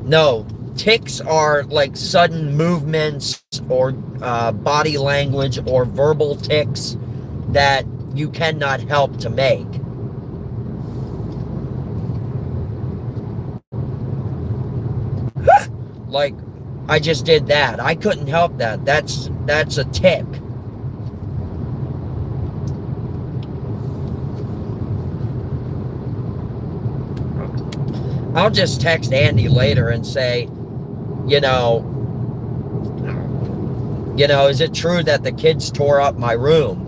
No, tics are like sudden movements or body language or verbal tics that you cannot help to make. Like, I just did that. I couldn't help that. That's a tic. I'll just text Andy later and say, you know, is it true that the kids tore up my room?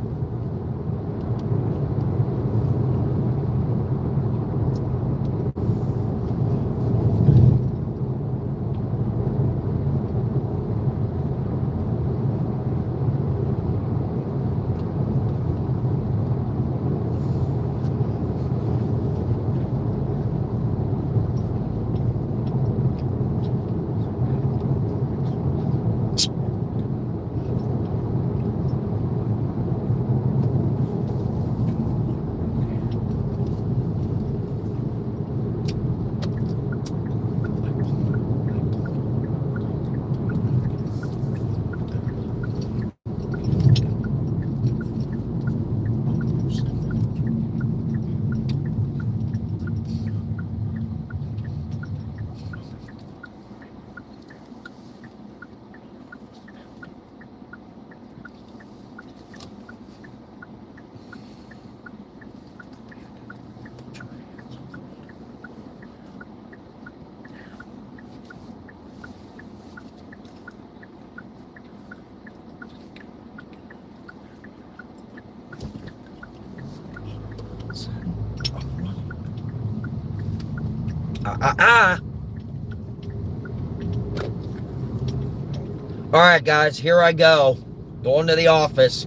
All right, guys, here I go. Going to the office.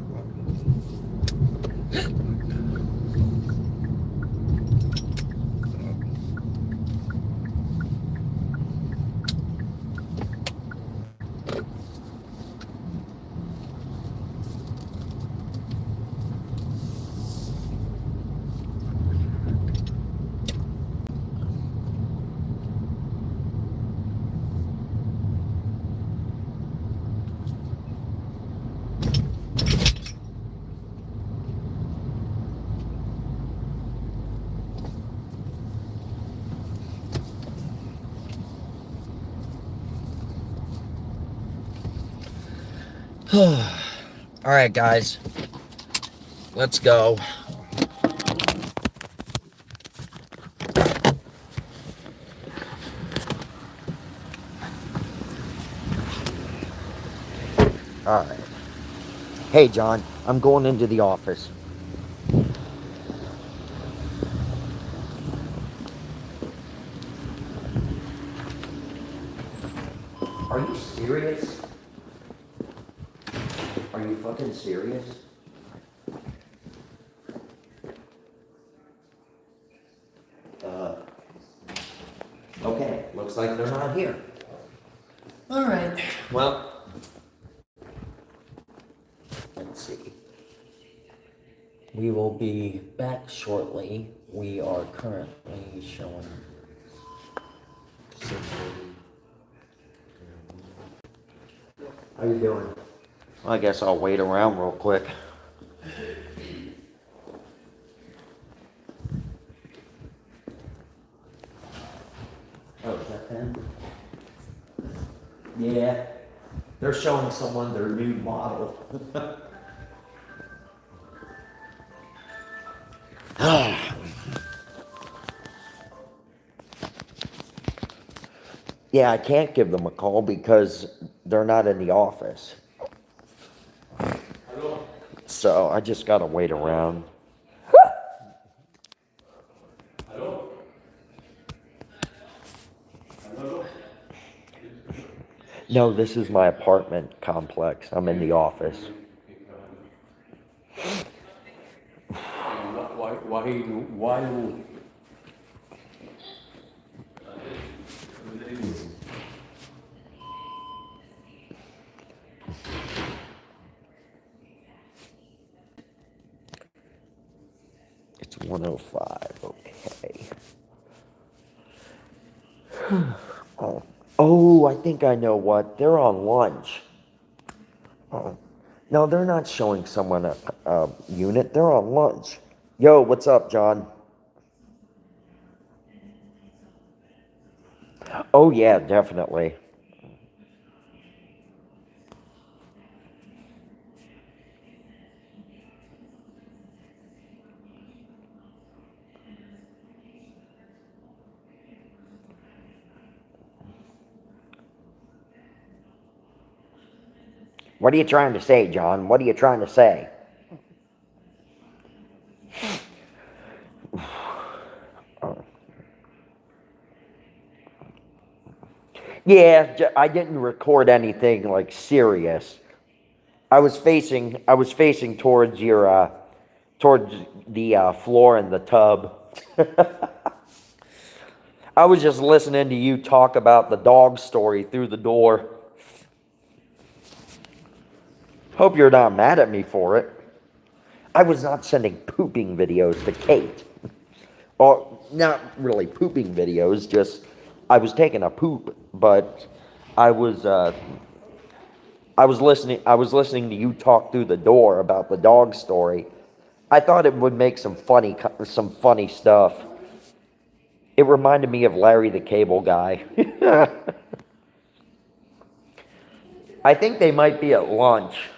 All right, guys, let's go. All right. Hey, John, I'm going into the office. Are you serious? Are you fucking serious? Okay, looks like they're not here. All right. Well, let's see. We will be back shortly. We are currently showing 6:30. How you doing? I guess I'll wait around real quick. Oh, is that them? Yeah. They're showing someone their new model. Yeah, I can't give them a call because they're not in the office. So I just gotta wait around. No, this is my apartment complex. I'm in the office. Why 105, okay. Oh, I think I know what. They're on lunch. No, they're not showing someone a unit. They're on lunch. Yo, what's up, John? Oh, yeah, definitely. What are you trying to say, John? What are you trying to say? Yeah, I didn't record anything like serious. I was facing towards towards the floor in the tub. I was just listening to you talk about the dog story through the door. Hope you're not mad at me for it. I was not sending pooping videos to Kate. Or, not really pooping videos, just I was taking a poop, but I was listening to you talk through the door about the dog story. I thought it would make some funny stuff. It reminded me of Larry the Cable Guy. I think they might be at lunch.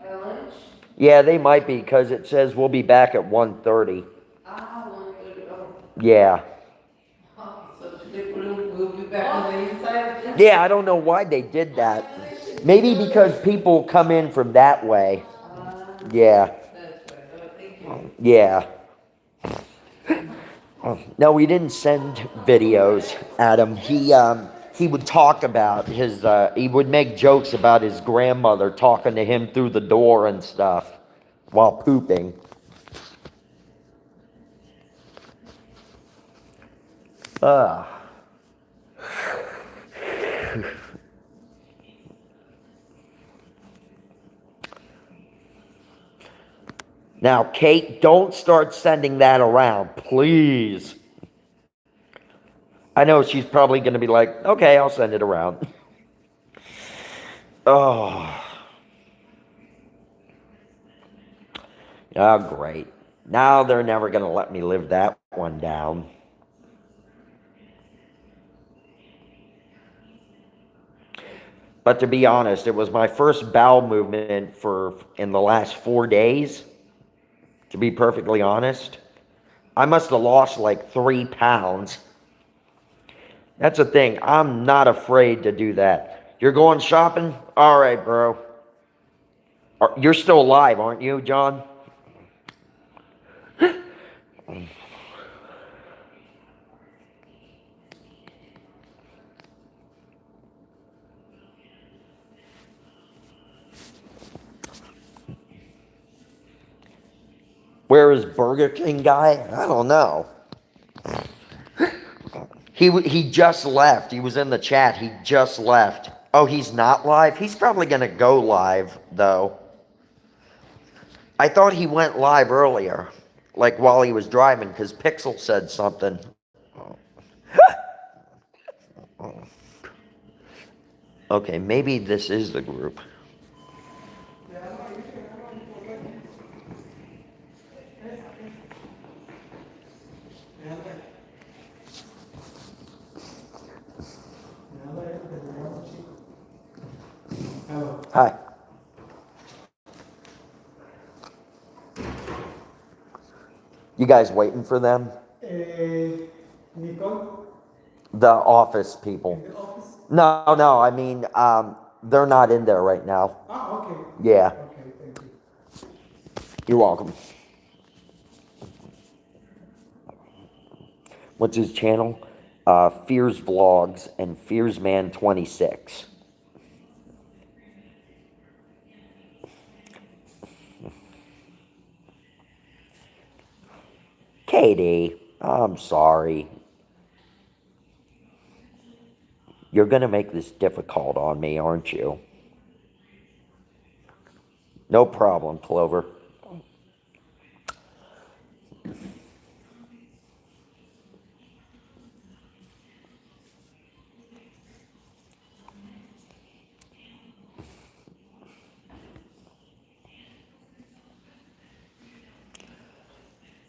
At lunch? Yeah, they might be, because it says we'll be back at 1:30. Ah, 1:30. Oh. Yeah. So we'll be back on the inside? Yeah, I don't know why they did that. Maybe because people come in from that way. Yeah. That's right. Oh, thank you. Yeah. No, we didn't send videos, Adam. He would talk about his, he would make jokes about his grandmother talking to him through the door and stuff while pooping. Now, Kate, don't start sending that around, please. I know she's probably going to be like, okay, I'll send it around. Oh. Oh, great. Now they're never going to let me live that one down. But to be honest, it was my first bowel movement in the last 4 days. To be perfectly honest, I must have lost like 3 pounds. That's the thing. I'm not afraid to do that. You're going shopping? All right, bro. You're still alive, aren't you, John? Where is Burger King guy? I don't know. He just left. He was in the chat. He just left. Oh, he's not live? He's probably going to go live, though. I thought he went live earlier, like while he was driving, because Pixel said something. Okay, maybe this is the group. Hi. You guys waiting for them? Nicole? The office people. In the office? No, I mean, they're not in there right now. Ah, okay. Yeah. Okay, thank you. You're welcome. What's his channel? Fears Vlogs and FearsMan26. Katie, I'm sorry. You're going to make this difficult on me, aren't you? No problem, Clover.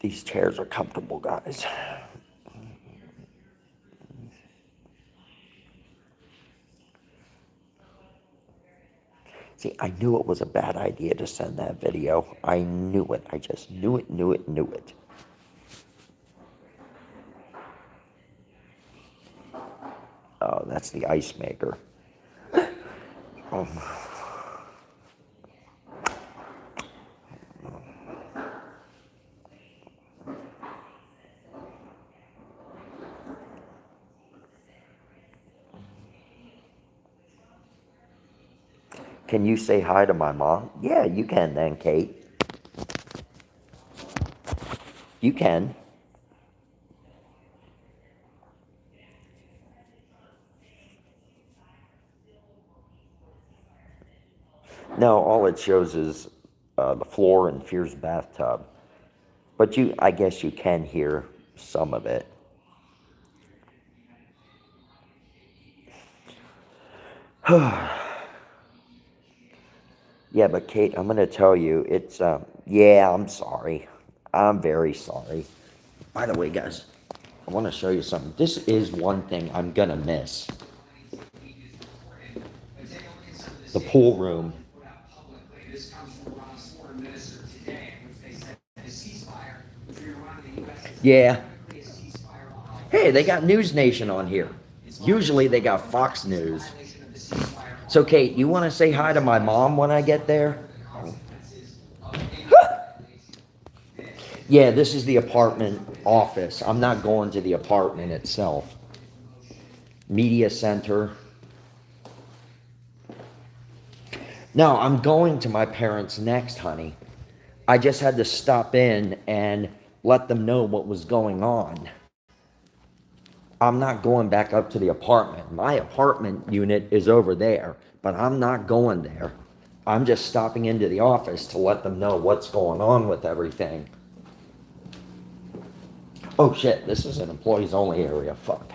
These chairs are comfortable, guys. See, I knew it was a bad idea to send that video. I knew it. I just knew it. Oh, that's the ice maker. Oh. Can you say hi to my mom? Yeah, you can then, Kate. You can. No, all it shows is the floor in Fear's bathtub. But I guess you can hear some of it. Yeah, but Kate, I'm going to tell you, yeah, I'm sorry. I'm very sorry. By the way, guys, I want to show you something. This is one thing I'm going to miss. The pool room. Yeah. Hey, they got News Nation on here. Usually they got Fox News. So, Kate, you want to say hi to my mom when I get there? Yeah, this is the apartment office. I'm not going to the apartment itself. Media center. No, I'm going to my parents next, honey. I just had to stop in and let them know what was going on. I'm not going back up to the apartment. My apartment unit is over there, but I'm not going there. I'm just stopping into the office to let them know what's going on with everything. Oh shit, this is an employees only area. Fuck.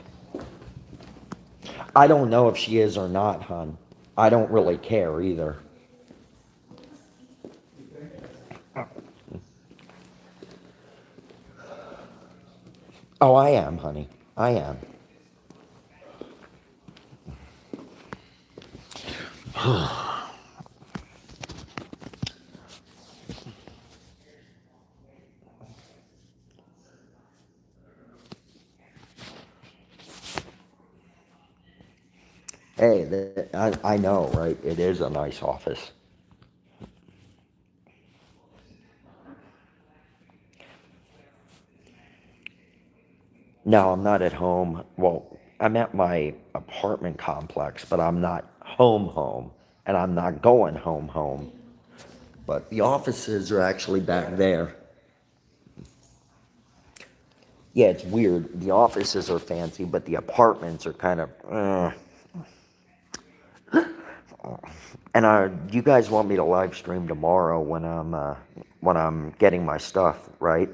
I don't know if she is or not, hon. I don't really care either. Oh, I am, honey. I am. Hey, I know, right? It is a nice office. No, I'm not at home. Well, I'm at my apartment complex, but I'm not home, and I'm not going home. But the offices are actually back there. Yeah, it's weird. The offices are fancy, but the apartments are kind of. And you guys want me to live stream tomorrow when I'm getting my stuff, right?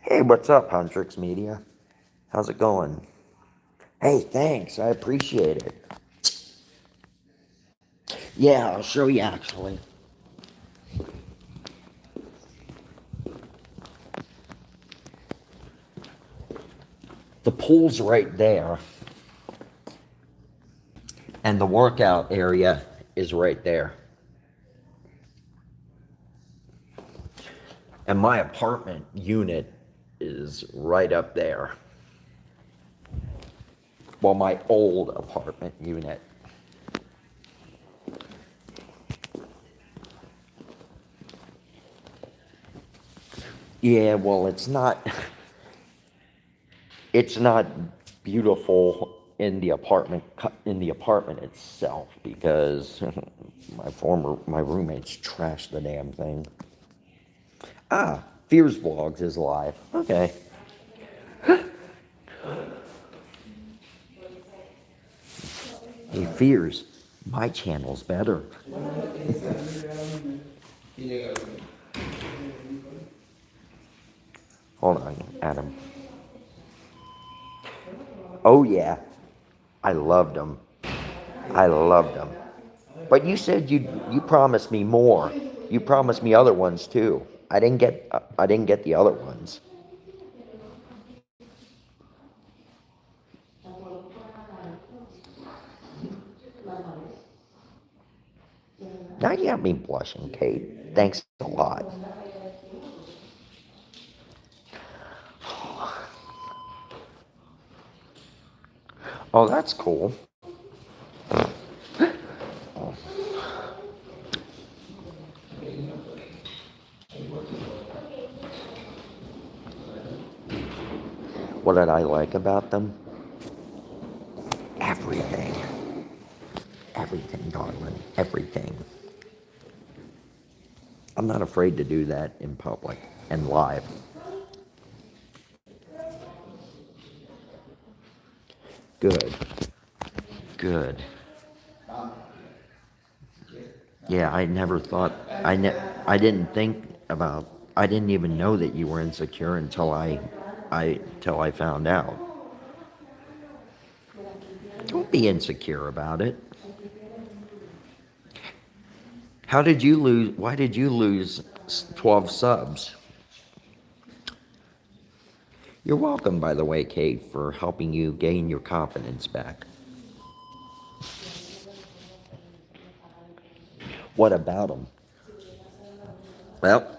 Hey, what's up, Huntrix Media? How's it going? Hey, thanks. I appreciate it. Yeah, I'll show you actually. The pool's right there. And the workout area is right there. And my apartment unit is right up there. Well, my old apartment unit. Yeah, well, it's not beautiful in the apartment itself because my roommates trashed the damn thing. Ah, Fears Vlogs is live. Okay. He fears my channel's better. Hold on, Adam. Oh yeah, I loved them. I loved them. But you said you promised me more. You promised me other ones too. I didn't get the other ones. Now you got me blushing, Kate. Thanks a lot. Oh, that's cool. What did I like about them? Everything. Everything, darling. Everything. I'm not afraid to do that in public and live. Good. Good. Yeah, I never thought, I didn't think about, I didn't even know that you were insecure until till I found out. Don't be insecure about it. Why did you lose 12 subs? You're welcome, by the way, Kate, for helping you gain your confidence back. What about them? Well,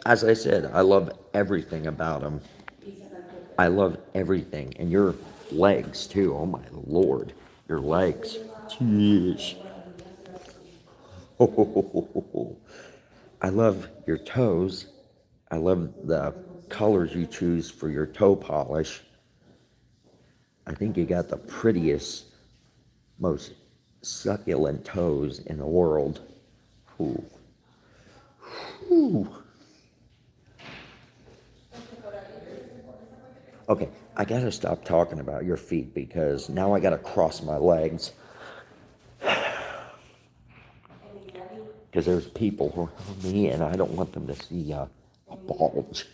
as I said, I love everything about them. I love everything. And your legs, too. Oh, my Lord. Your legs. Jeez. I love your toes. I love the colors you choose for your toe polish. I think you got the prettiest, most succulent toes in the world. Ooh. Ooh. Okay, I gotta stop talking about your feet because now I gotta cross my legs. Because there's people around me and I don't want them to see a bulge.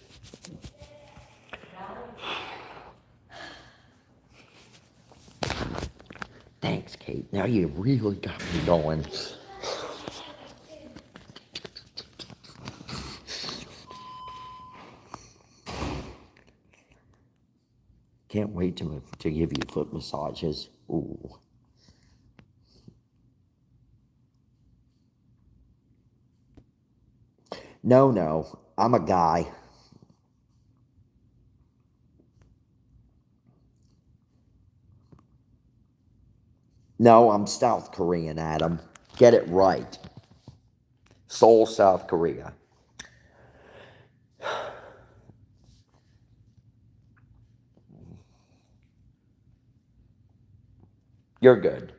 Thanks, Kate. Now you really got me going. Can't wait to give you foot massages. Ooh. No, I'm a guy. No, I'm South Korean, Adam. Get it right. Seoul, South Korea. You're good.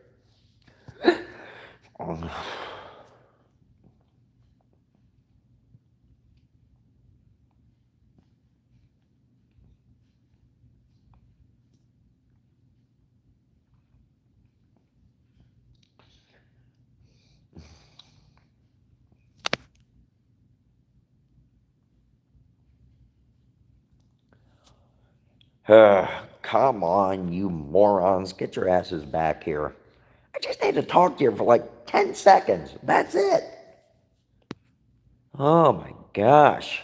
Come on, you morons. Get your asses back here. I just need to talk to you for like 10 seconds. That's it. Oh my gosh.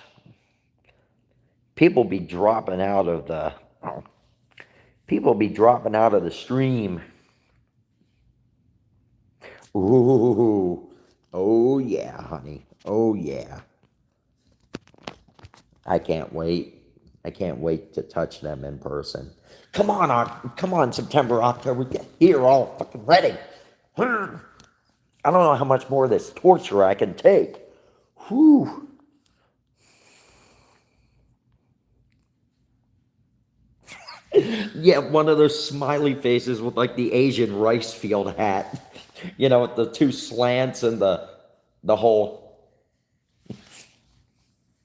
People be dropping out of the stream. Ooh. Oh yeah, honey. Oh yeah. I can't wait. I can't wait to touch them in person. Come on, September, October, get here all fucking ready. I don't know how much more of this torture I can take. Whew. Yeah, one of those smiley faces with like the Asian rice field hat. You know, with the two slants and the whole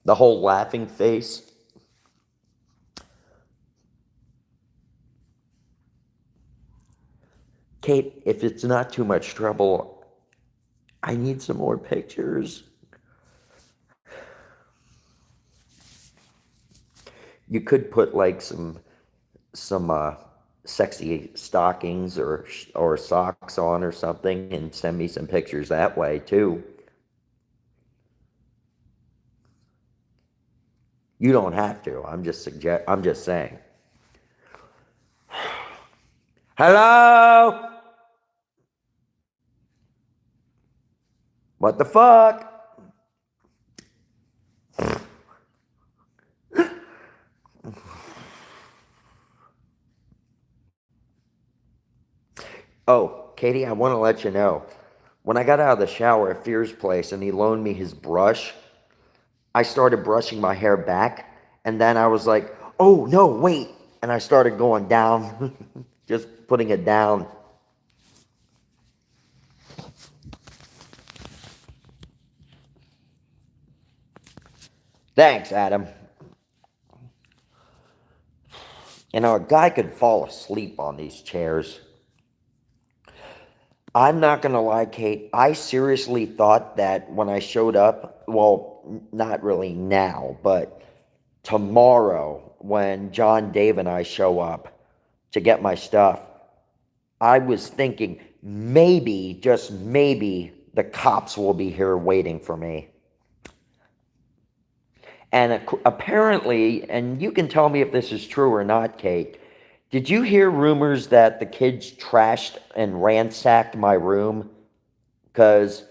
laughing face. Kate, if it's not too much trouble, I need some more pictures. You could put like some sexy stockings or socks on or something and send me some pictures that way too. You don't have to. I'm just saying. Hello? What the fuck? Oh, Katie, I want to let you know. When I got out of the shower at Fear's place and he loaned me his brush, I started brushing my hair back, and then I was like, oh, no, wait. And I started going down, just putting it down. Thanks, Adam. You know, a guy could fall asleep on these chairs. I'm not going to lie, Kate. I seriously thought that when I showed up, well, not really now, but tomorrow when John, Dave, and I show up to get my stuff, I was thinking maybe, just maybe, the cops will be here waiting for me. And apparently, and you can tell me if this is true or not, Kate, did you hear rumors that the kids trashed and ransacked my room? Because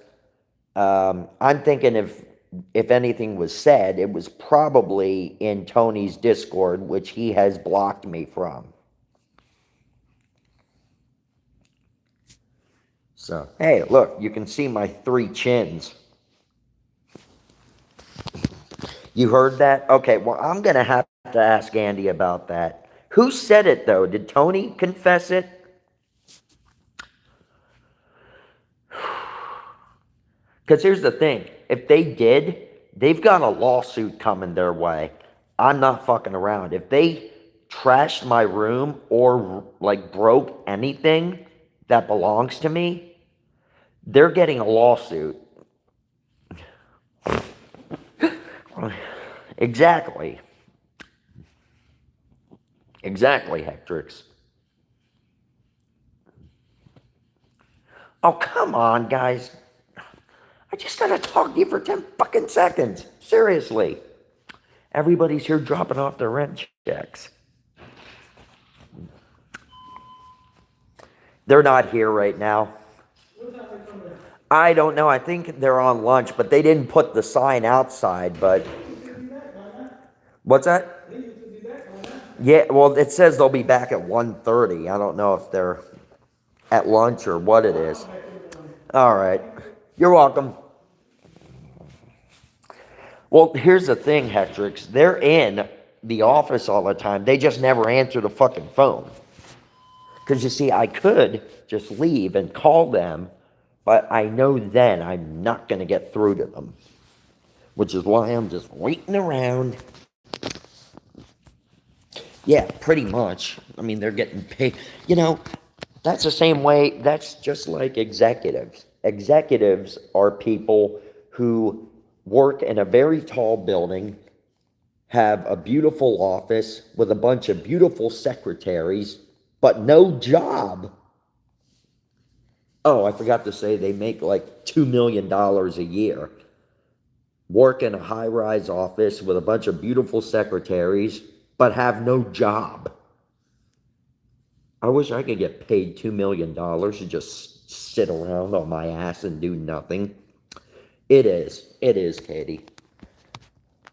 I'm thinking if anything was said, it was probably in Tony's Discord, which he has blocked me from. So, hey, look, you can see my 3 chins. You heard that? Okay, well, I'm going to have to ask Andy about that. Who said it, though? Did Tony confess it? Because here's the thing. If they did, they've got a lawsuit coming their way. I'm not fucking around. If they trashed my room or, like, broke anything that belongs to me, they're getting a lawsuit. Exactly. Exactly, Hectrix. Oh, come on, guys. I just gotta talk to you for 10 fucking seconds. Seriously. Everybody's here dropping off their rent checks. They're not here right now. I don't know. I think they're on lunch, but they didn't put the sign outside, but... What's that? Yeah, well, it says they'll be back at 1:30. I don't know if they're at lunch or what it is. All right. You're welcome. Well, here's the thing, Hectrix. They're in the office all the time. They just never answer the fucking phone. Because, you see, I could just leave and call them, but I know then I'm not going to get through to them. Which is why I'm just waiting around. Yeah, pretty much. I mean, they're getting paid. You know, that's the same way. That's just like executives. Executives are people who work in a very tall building, have a beautiful office with a bunch of beautiful secretaries, but no job. Oh, I forgot to say they make like $2 million a year. Work in a high-rise office with a bunch of beautiful secretaries, but have no job. I wish I could get paid $2 million to just sit around on my ass and do nothing. It is. It is, Katie.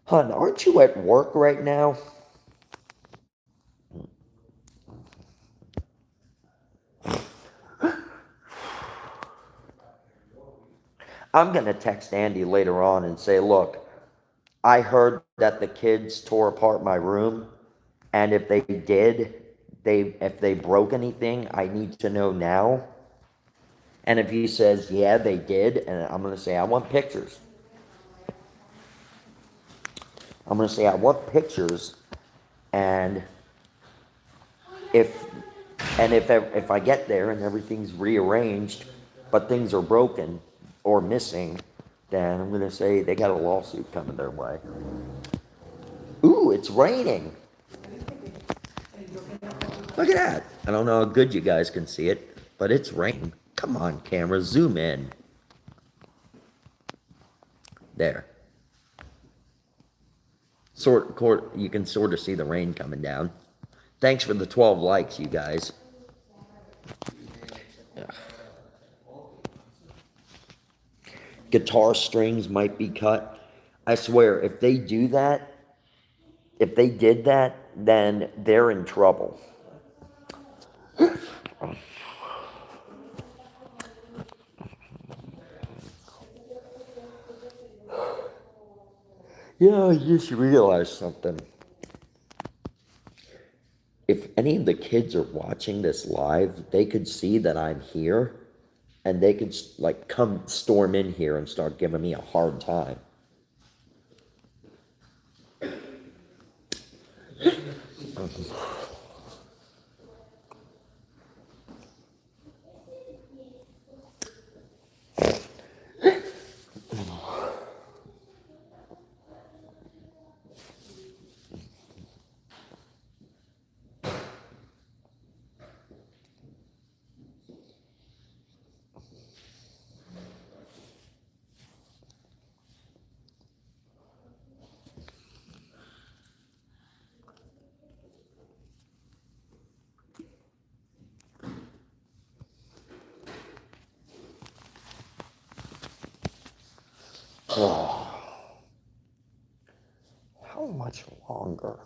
Hun, aren't you at work right now? I'm going to text Andy later on and say, look, I heard that the kids tore apart my room, and if they did, if they broke anything, I need to know now. And if he says, yeah, they did, and I'm going to say, I want pictures. I'm going to say, I want pictures, and if And if I get there and everything's rearranged, but things are broken or missing, then I'm gonna say they got a lawsuit coming their way. Ooh, it's raining. Look at that. I don't know how good you guys can see it, but it's raining. Come on, camera, zoom in. There. You can sort of see the rain coming down. Thanks for the 12 likes, you guys. Ugh. Guitar strings might be cut. I swear, if they did that, then they're in trouble. Yeah, I just realized something. If any of the kids are watching this live, they could see that I'm here, and they could like come storm in here and start giving me a hard time. Oh, how much longer?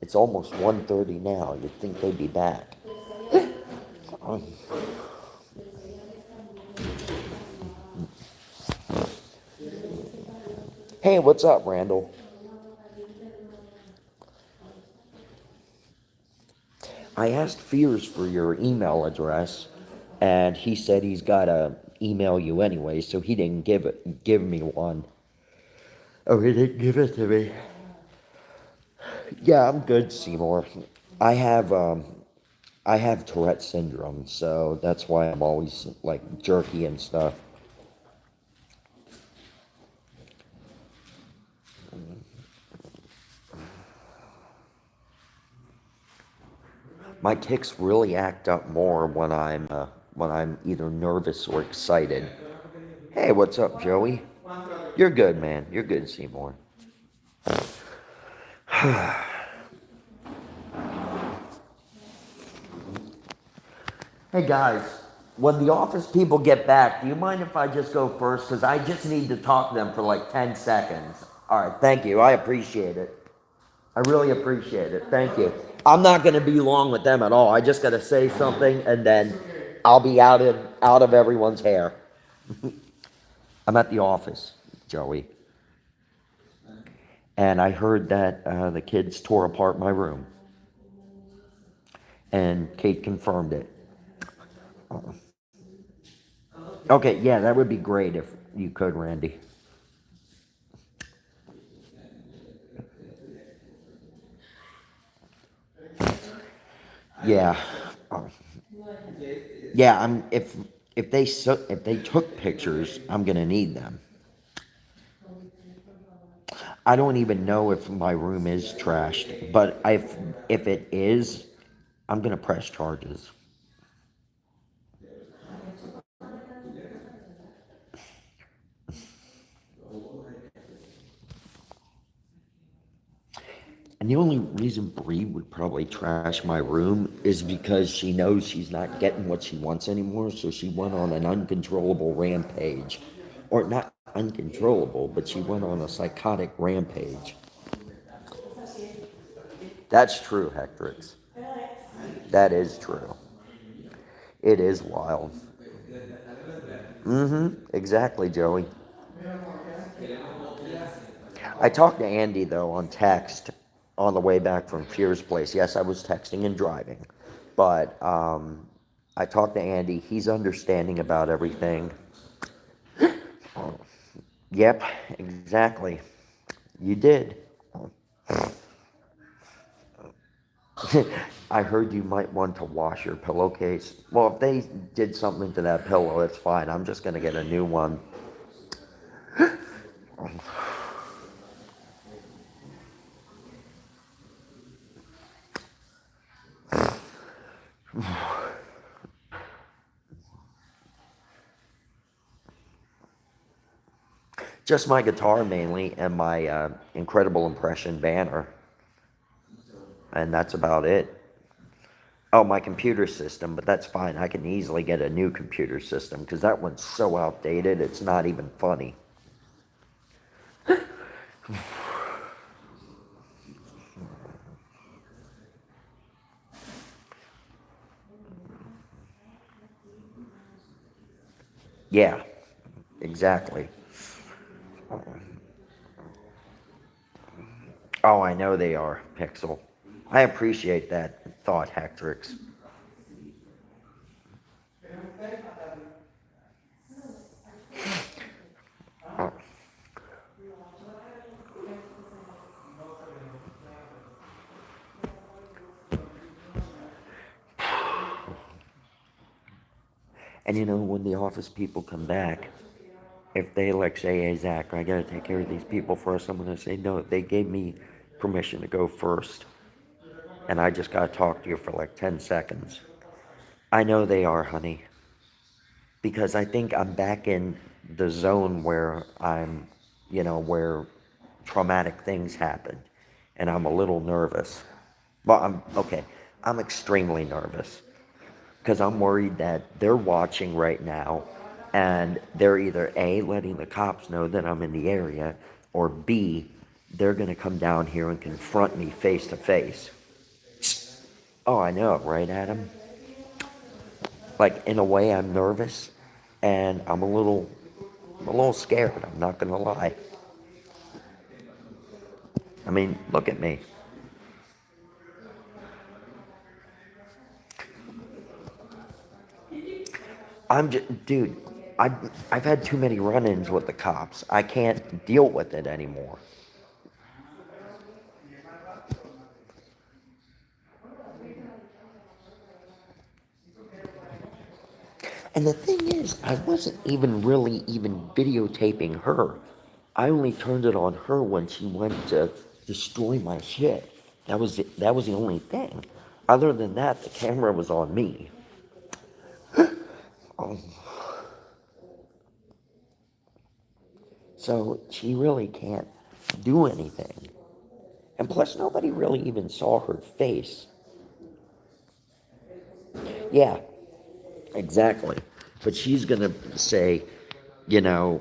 It's almost 1:30 now. You'd think they'd be back. Hey, what's up, Randall? I asked Fears for your email address, and he said he's got to email you anyway, so he didn't give me one. Oh, he didn't give it to me. Yeah, I'm good, Seymour. I have Tourette syndrome, so that's why I'm always like jerky and stuff. My tics really act up more when I'm either nervous or excited. Hey, what's up, Joey? You're good, man. You're good, Seymour. Hey guys, when the office people get back, do you mind if I just go first? Because I just need to talk to them for like 10 seconds. All right, thank you. I appreciate it. I really appreciate it. Thank you. I'm not going to be long with them at all. I just got to say something, and then I'll be out of everyone's hair. I'm at the office, Joey. And I heard that the kids tore apart my room. And Kate confirmed it. Okay, yeah, that would be great if you could, Randy. Yeah. Yeah, if they took pictures, I'm gonna need them. I don't even know if my room is trashed, but if it is, I'm gonna press charges. And the only reason Bree would probably trash my room is because she knows she's not getting what she wants anymore, so she went on an uncontrollable rampage. Or not uncontrollable, but she went on a psychotic rampage. That's true, Hectrix. That is true. It is wild. Exactly, Joey. I talked to Andy, though, on text on the way back from Fear's place. Yes, I was texting and driving. But I talked to Andy. He's understanding about everything. Yep, exactly. You did. I heard you might want to wash your pillowcase. Well, if they did something to that pillow, it's fine. I'm just gonna get a new one. Just my guitar mainly, and my Incredible Impression banner. And that's about it. Oh, my computer system, but that's fine. I can easily get a new computer system because that one's so outdated, it's not even funny. Yeah, exactly. Oh, I know they are, Pixel. I appreciate that thought, Hectrix. Oh. And you know, when the office people come back, if they like say, hey, Zach, I gotta take care of these people first, I'm gonna say, no, they gave me permission to go first. And I just gotta talk to you for like 10 seconds. I know they are, honey. Because I think I'm back in the zone where I'm, where traumatic things happened. And I'm a little nervous. Well, I'm extremely nervous. Because I'm worried that they're watching right now and they're either A, letting the cops know that I'm in the area, or B, they're going to come down here and confront me face to face. Oh, I know, right, Adam? Like, in a way, I'm nervous and I'm a little scared, I'm not going to lie. I mean, look at me. Dude, I've had too many run-ins with the cops. I can't deal with it anymore. And the thing is, I wasn't even really even videotaping her. I only turned it on her when she went to destroy my shit. That was the only thing. Other than that, the camera was on me. Oh. So she really can't do anything. And plus, nobody really even saw her face. Yeah, exactly. But she's gonna say, you know,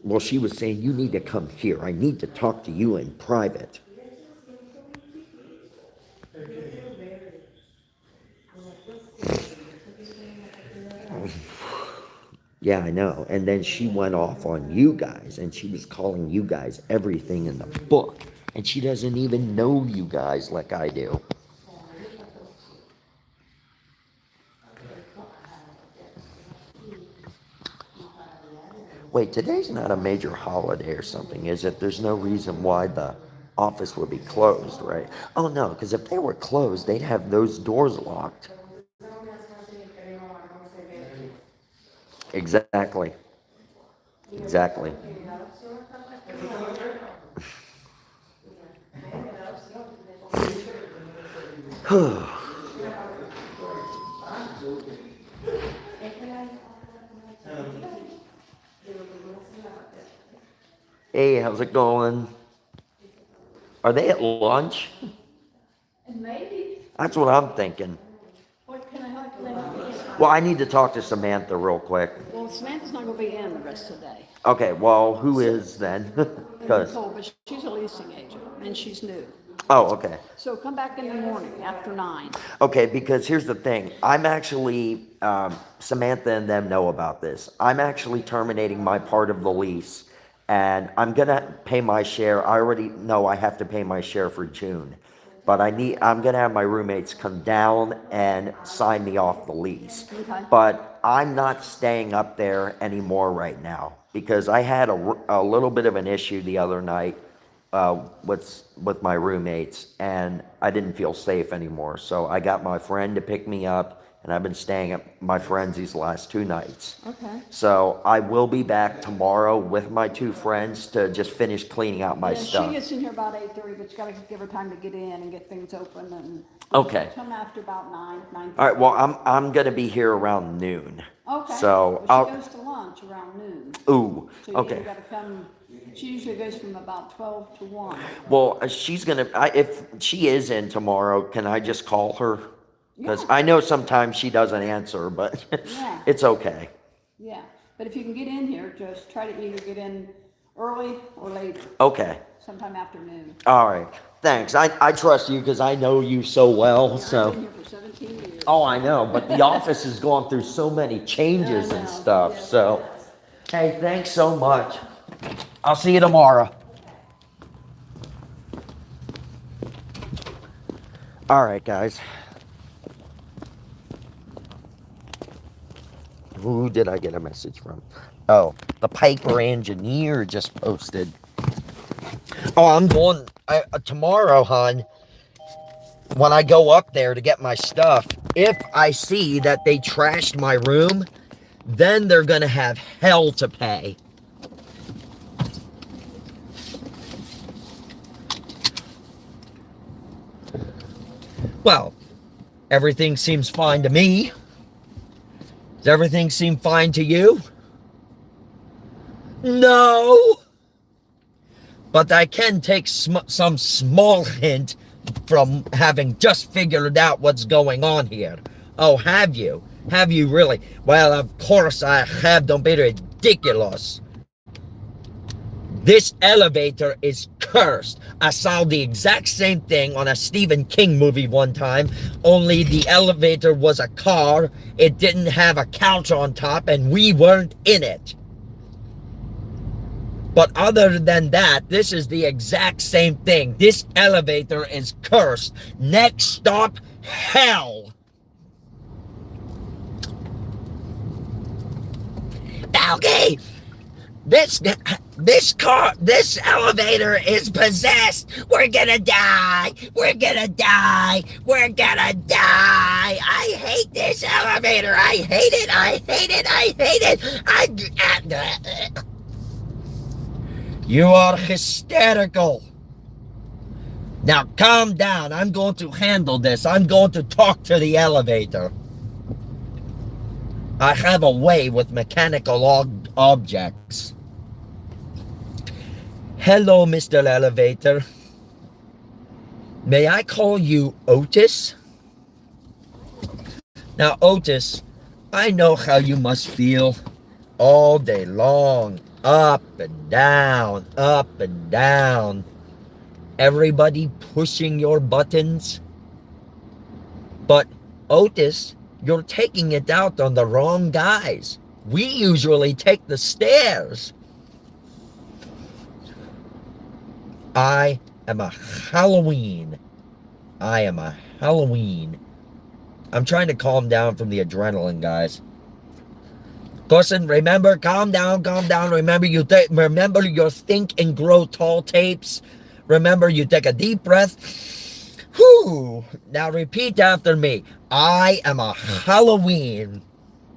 well, she was saying, you need to come here. I need to talk to you in private. Yeah, I know. And then she went off on you guys, and she was calling you guys everything in the book. And she doesn't even know you guys like I do. Wait, today's not a major holiday or something, is it? There's no reason why the office would be closed, right? Oh, no, because if they were closed, they'd have those doors locked. Exactly. Exactly. Hey, how's it going? Are they at lunch? Maybe. That's what I'm thinking. What can I help you with? Well, I need to talk to Samantha real quick. Well, Samantha's not gonna be in the rest of the day. Okay, well, who is then? Because, Nicole, but she's a leasing agent and she's new. oh, okay. So come back in the morning after 9. Okay, because here's the thing. I'm actually, Samantha and them know about this. I'm actually terminating my part of the lease, and I'm gonna pay my share. I already know I have to pay my share for June, but I'm gonna have my roommates come down and sign me off the lease. Okay. But I'm not staying up there anymore right now because I had a little bit of an issue the other night. with my roommates, and I didn't feel safe anymore. So I got my friend to pick me up, and I've been staying at my friend's these last 2 nights. Okay. So I will be back tomorrow with my 2 friends to just finish cleaning out my Yeah, stuff. she gets in here about 8:30, but you gotta give her time to get in and get things open and. Okay. Come after about 9:30. All right. Well, I'm gonna be here around noon. Okay. So But she goes to lunch around noon. Ooh. So you Okay. gotta come, she usually goes from about 12 to 1. Well, she's gonna. If she is in tomorrow, can I just call her? Because Yeah. I know sometimes she doesn't answer, but Yeah. it's okay. Yeah, but if you can get in here, just try to either get in early or later, Okay. sometime afternoon. All right. Thanks. I trust you because I know you so well. I've So. been here for 17 years. Oh, I know, but the office has gone through so many changes I and know. stuff. Yes, So, it has. hey, thanks so much. I'll see you tomorrow. All right, guys. Who did I get a message from? Oh, the Piper engineer just posted. Oh, I'm going tomorrow, hon. When I go up there to get my stuff, if I see that they trashed my room, then they're gonna have hell to pay. Well, everything seems fine to me. Does everything seem fine to you? No. But I can take some small hint from having just figured out what's going on here. Oh, have you? Have you really? Well, of course I have. Don't be ridiculous. This elevator is cursed. I saw the exact same thing on a Stephen King movie one time, only the elevator was a car. It didn't have a couch on top, and we weren't in it. But other than that, this is the exact same thing. This elevator is cursed. Next stop, hell. Okay, this elevator is possessed. We're gonna die. We're gonna die. We're gonna die. I hate this elevator. I hate it. I hate it. I hate it. You are hysterical. Now calm down. I'm going to handle this. I'm going to talk to the elevator. I have a way with mechanical objects. Hello, Mr. Elevator. May I call you Otis? Now, Otis, I know how you must feel all day long. Up and down, up and down. Everybody pushing your buttons. But, Otis, you're taking it out on the wrong guys. We usually take the stairs. I am a Halloween. I am a Halloween. I'm trying to calm down from the adrenaline, guys. Cousin, remember, calm down, calm down. Remember, remember your think and grow tall tapes. Remember, you take a deep breath. Whew. Now repeat after me. I am a Halloween.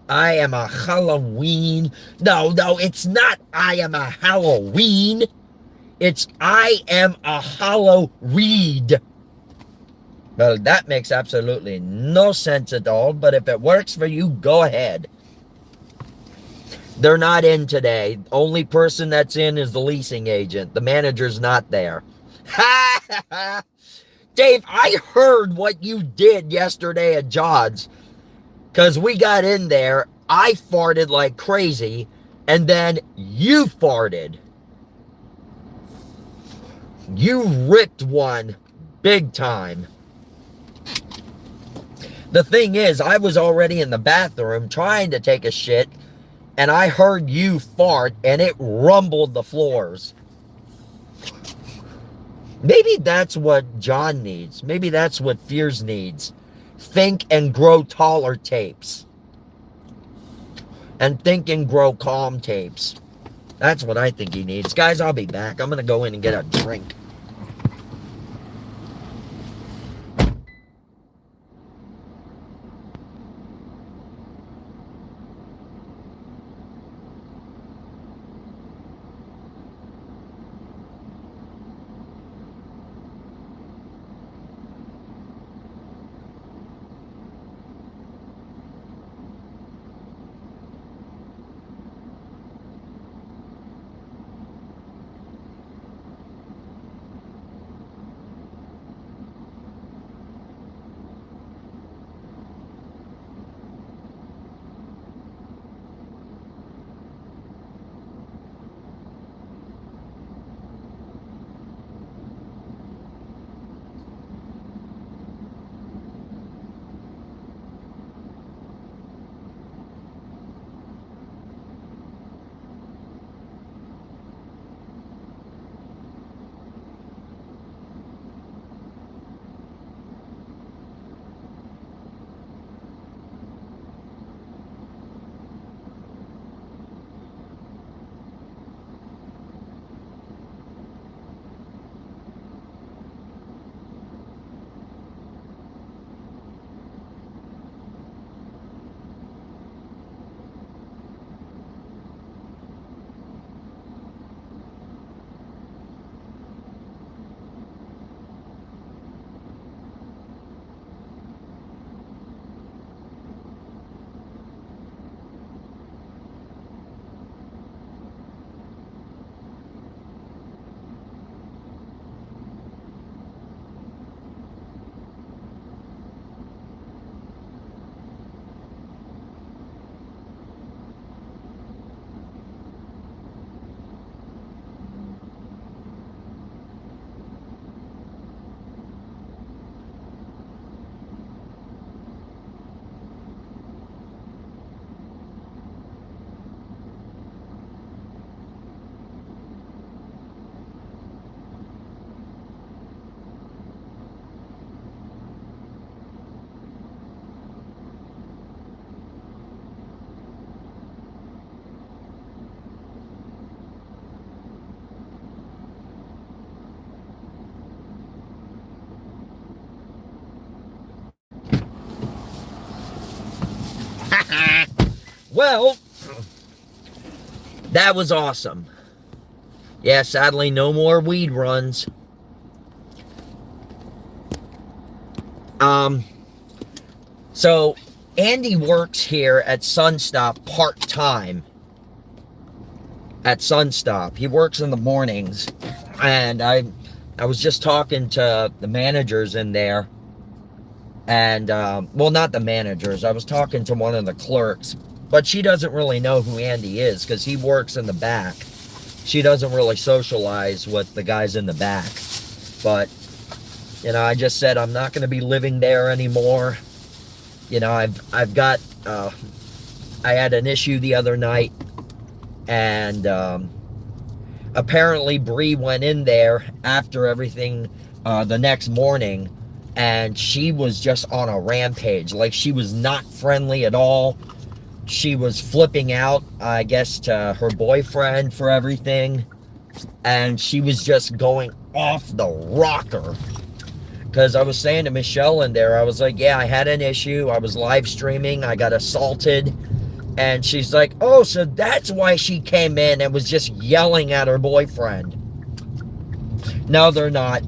I am a Halloween. No, it's not I am a Halloween. It's I am a hollow reed. Well, that makes absolutely no sense at all, but if it works for you, go ahead. They're not in today. Only person that's in is the leasing agent. The manager's not there. Ha ha ha! Dave, I heard what you did yesterday at Jod's. Because we got in there, I farted like crazy, and then you farted. You ripped one big time. The thing is, I was already in the bathroom trying to take a shit, and I heard you fart, and it rumbled the floors. Maybe that's what John needs. Maybe that's what Fears needs. Think and Grow Taller tapes. And Think and Grow Calm tapes. That's what I think he needs. Guys, I'll be back. I'm going to go in and get a drink. Well, that was awesome. Yeah, sadly, no more weed runs. So Andy works here at Sunstop part-time. At Sunstop. He works in the mornings. And I was just talking to the managers in there. And, well, not the managers. I was talking to one of the clerks. But she doesn't really know who Andy is because he works in the back. She doesn't really socialize with the guys in the back. But, you know, I just said I'm not going to be living there anymore. You know, I've got, I had an issue the other night. And apparently Bree went in there after everything the next morning. And she was just on a rampage. Like, she was not friendly at all. She was flipping out, I guess, to her boyfriend for everything. And she was just going off the rocker. Because I was saying to Michelle in there, I was like, yeah, I had an issue. I was live streaming. I got assaulted. And she's like, oh, so that's why she came in and was just yelling at her boyfriend. No, they're not.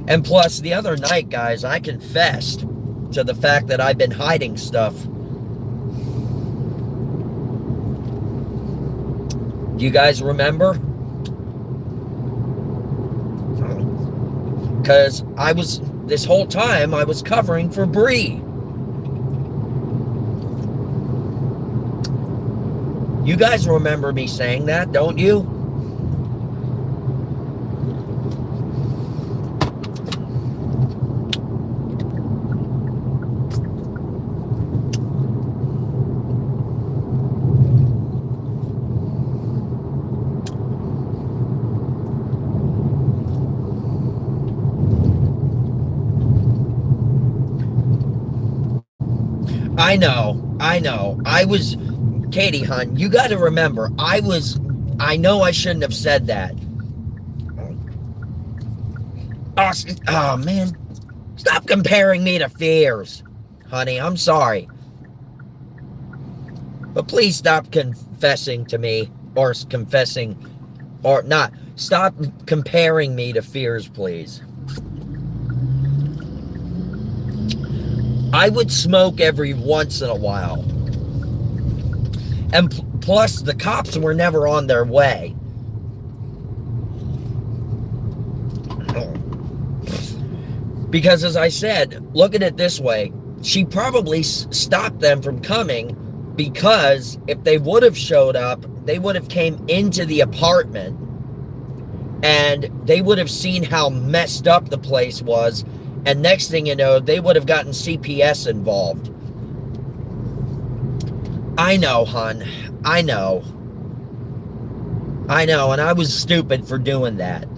And plus, the other night, guys, I confessed to the fact that I've been hiding stuff. Do you guys remember? Because this whole time, I was covering for Bree. You guys remember me saying that, don't you? I know. Katie, hon, you got to remember, I know I shouldn't have said that. Oh, man. Stop comparing me to Fears, honey. I'm sorry. But please stop confessing to me, or not. Stop comparing me to Fears, please. I would smoke every once in a while. And plus, the cops were never on their way. Because as I said, look at it this way. She probably stopped them from coming because if they would have showed up, they would have came into the apartment and they would have seen how messed up the place was. And next thing you know, they would have gotten CPS involved. I know, hon. I know. And I was stupid for doing that.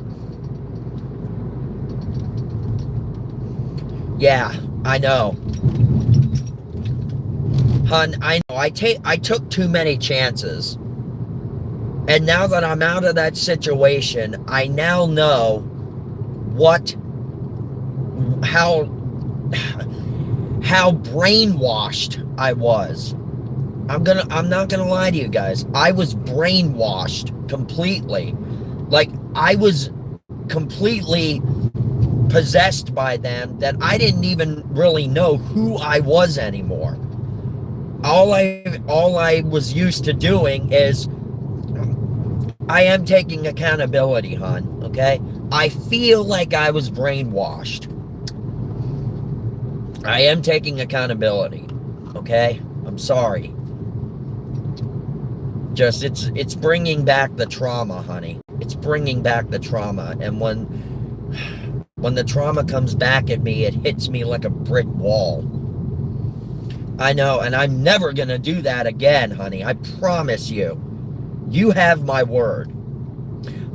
Yeah, I know. Hun, I know. I took too many chances. And now that I'm out of that situation, I now know how brainwashed I was. I'm not gonna lie to you guys. I was brainwashed completely. Like, I was completely possessed by them that I didn't even really know who I was anymore. All I was used to doing is I am taking accountability, hon, okay? I feel like I was brainwashed. I am taking accountability, okay? I'm sorry. Just, it's bringing back the trauma, honey. It's bringing back the trauma. And when the trauma comes back at me, it hits me like a brick wall. I know, and I'm never gonna do that again, honey. I promise you. You have my word.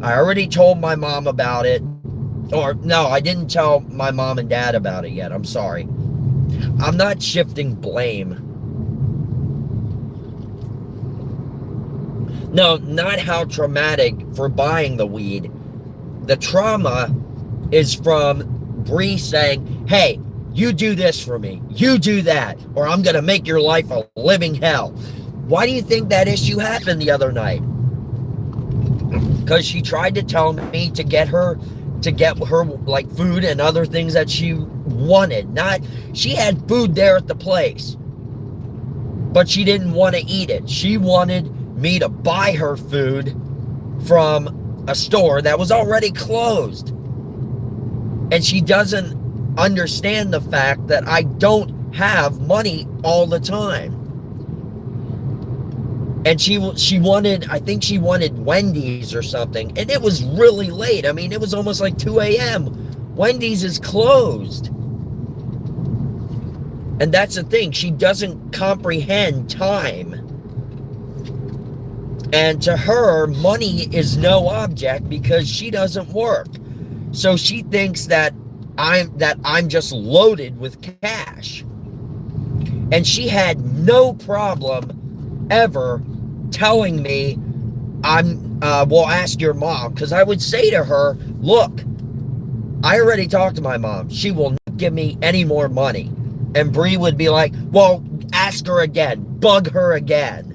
I already told my mom about it. Or, no, I didn't tell my mom and dad about it yet. I'm sorry. I'm not shifting blame. No, not how traumatic for buying the weed. The trauma is from Bree saying, hey, you do this for me, you do that, or I'm gonna make your life a living hell. Why do you think that issue happened the other night? Because she tried to tell me to get her like food and other things that she wanted. She had food there at the place, but she didn't want to eat it. She wanted me to buy her food from a store that was already closed. And she doesn't understand the fact that I don't have money all the time. And she wanted, I think she wanted Wendy's or something. And it was really late. I mean, it was almost like 2 a.m. Wendy's is closed. And that's the thing. She doesn't comprehend time. And to her, money is no object because she doesn't work. So she thinks that I'm just loaded with cash. And she had no problem ever telling me, well, ask your mom. Because I would say to her, look, I already talked to my mom. She will not give me any more money. And Bree would be like, well, ask her again. Bug her again.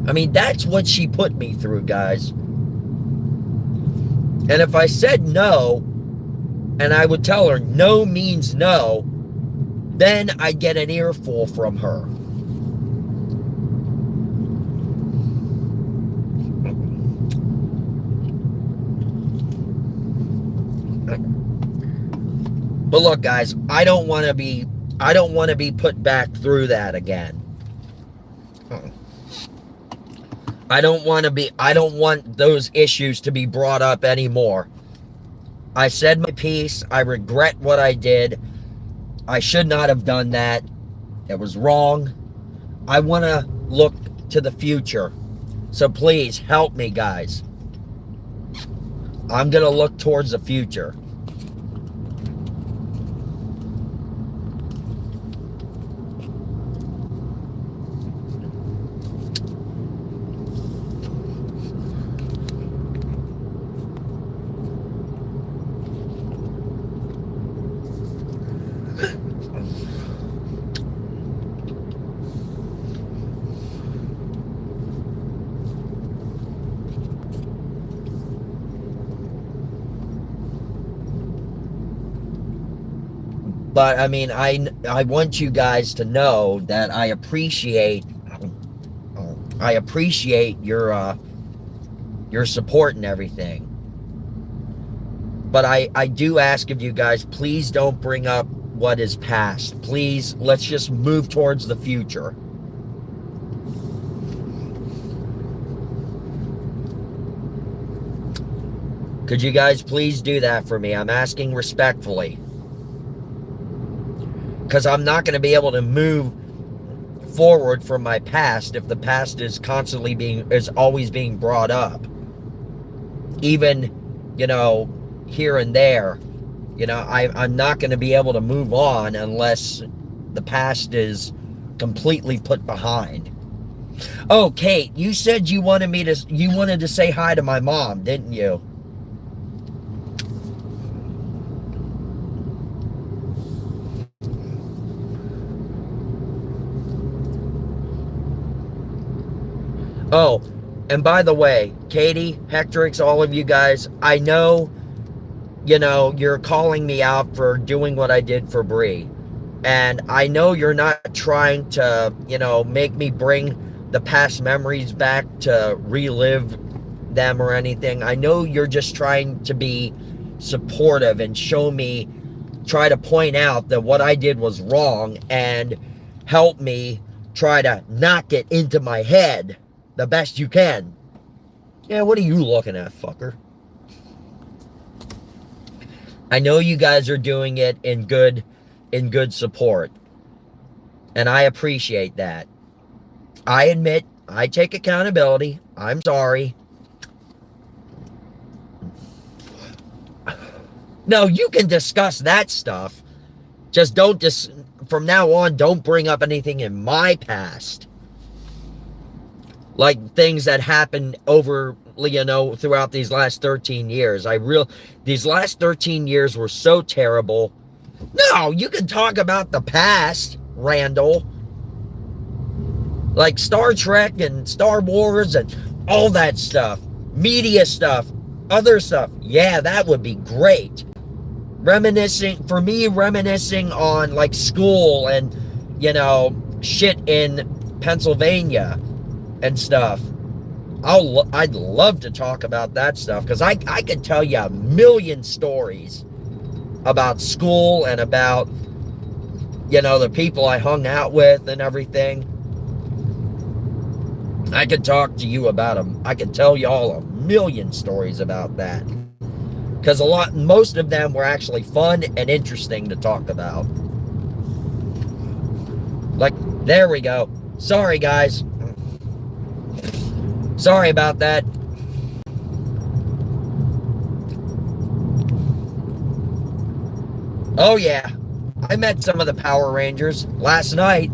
I mean, that's what she put me through, guys. And if I said no, and I would tell her no means no, then I'd get an earful from her. But look, guys, I don't want to be put back through that again. I don't want those issues to be brought up anymore. I said my piece. I regret what I did. I should not have done that. It was wrong. I want to look to the future. So please help me, guys. I'm going to look towards the future. But I mean, I want you guys to know that I appreciate your support and everything. But I do ask of you guys, please don't bring up what is past. Please, let's just move towards the future. Could you guys please do that for me? I'm asking respectfully. Because I'm not going to be able to move forward from my past if the past is always being brought up. Even, here and there. I'm not going to be able to move on unless the past is completely put behind. Oh, Kate, you said you wanted to say hi to my mom, didn't you? Oh, and by the way, Katie, Hectrix, all of you guys, I know, you're calling me out for doing what I did for Bree. And I know you're not trying to, make me bring the past memories back to relive them or anything. I know you're just trying to be supportive and try to point out that what I did was wrong and help me try to knock it into my head the best you can. Yeah, what are you looking at, fucker? I know you guys are doing it in good support. And I appreciate that. I admit, I take accountability. I'm sorry. No, you can discuss that stuff. Just from now on, don't bring up anything in my past. Like things that happened over you know, throughout these last 13 years. These last 13 years were so terrible. No, you can talk about the past, Randall. Like Star Trek and Star Wars and all that stuff. Media stuff. Other stuff. Yeah, that would be great. Reminiscing on like school and, you know, shit in Pennsylvania and stuff. I'd love to talk about that stuff, because I could tell you a million stories about school and about, you know, the people I hung out with and everything. I could talk to you about them. I could tell y'all a million stories about that, because most of them were actually fun and interesting to talk about. Like, there we go. Sorry, guys. Sorry about that. Oh yeah, I met some of the Power Rangers last night.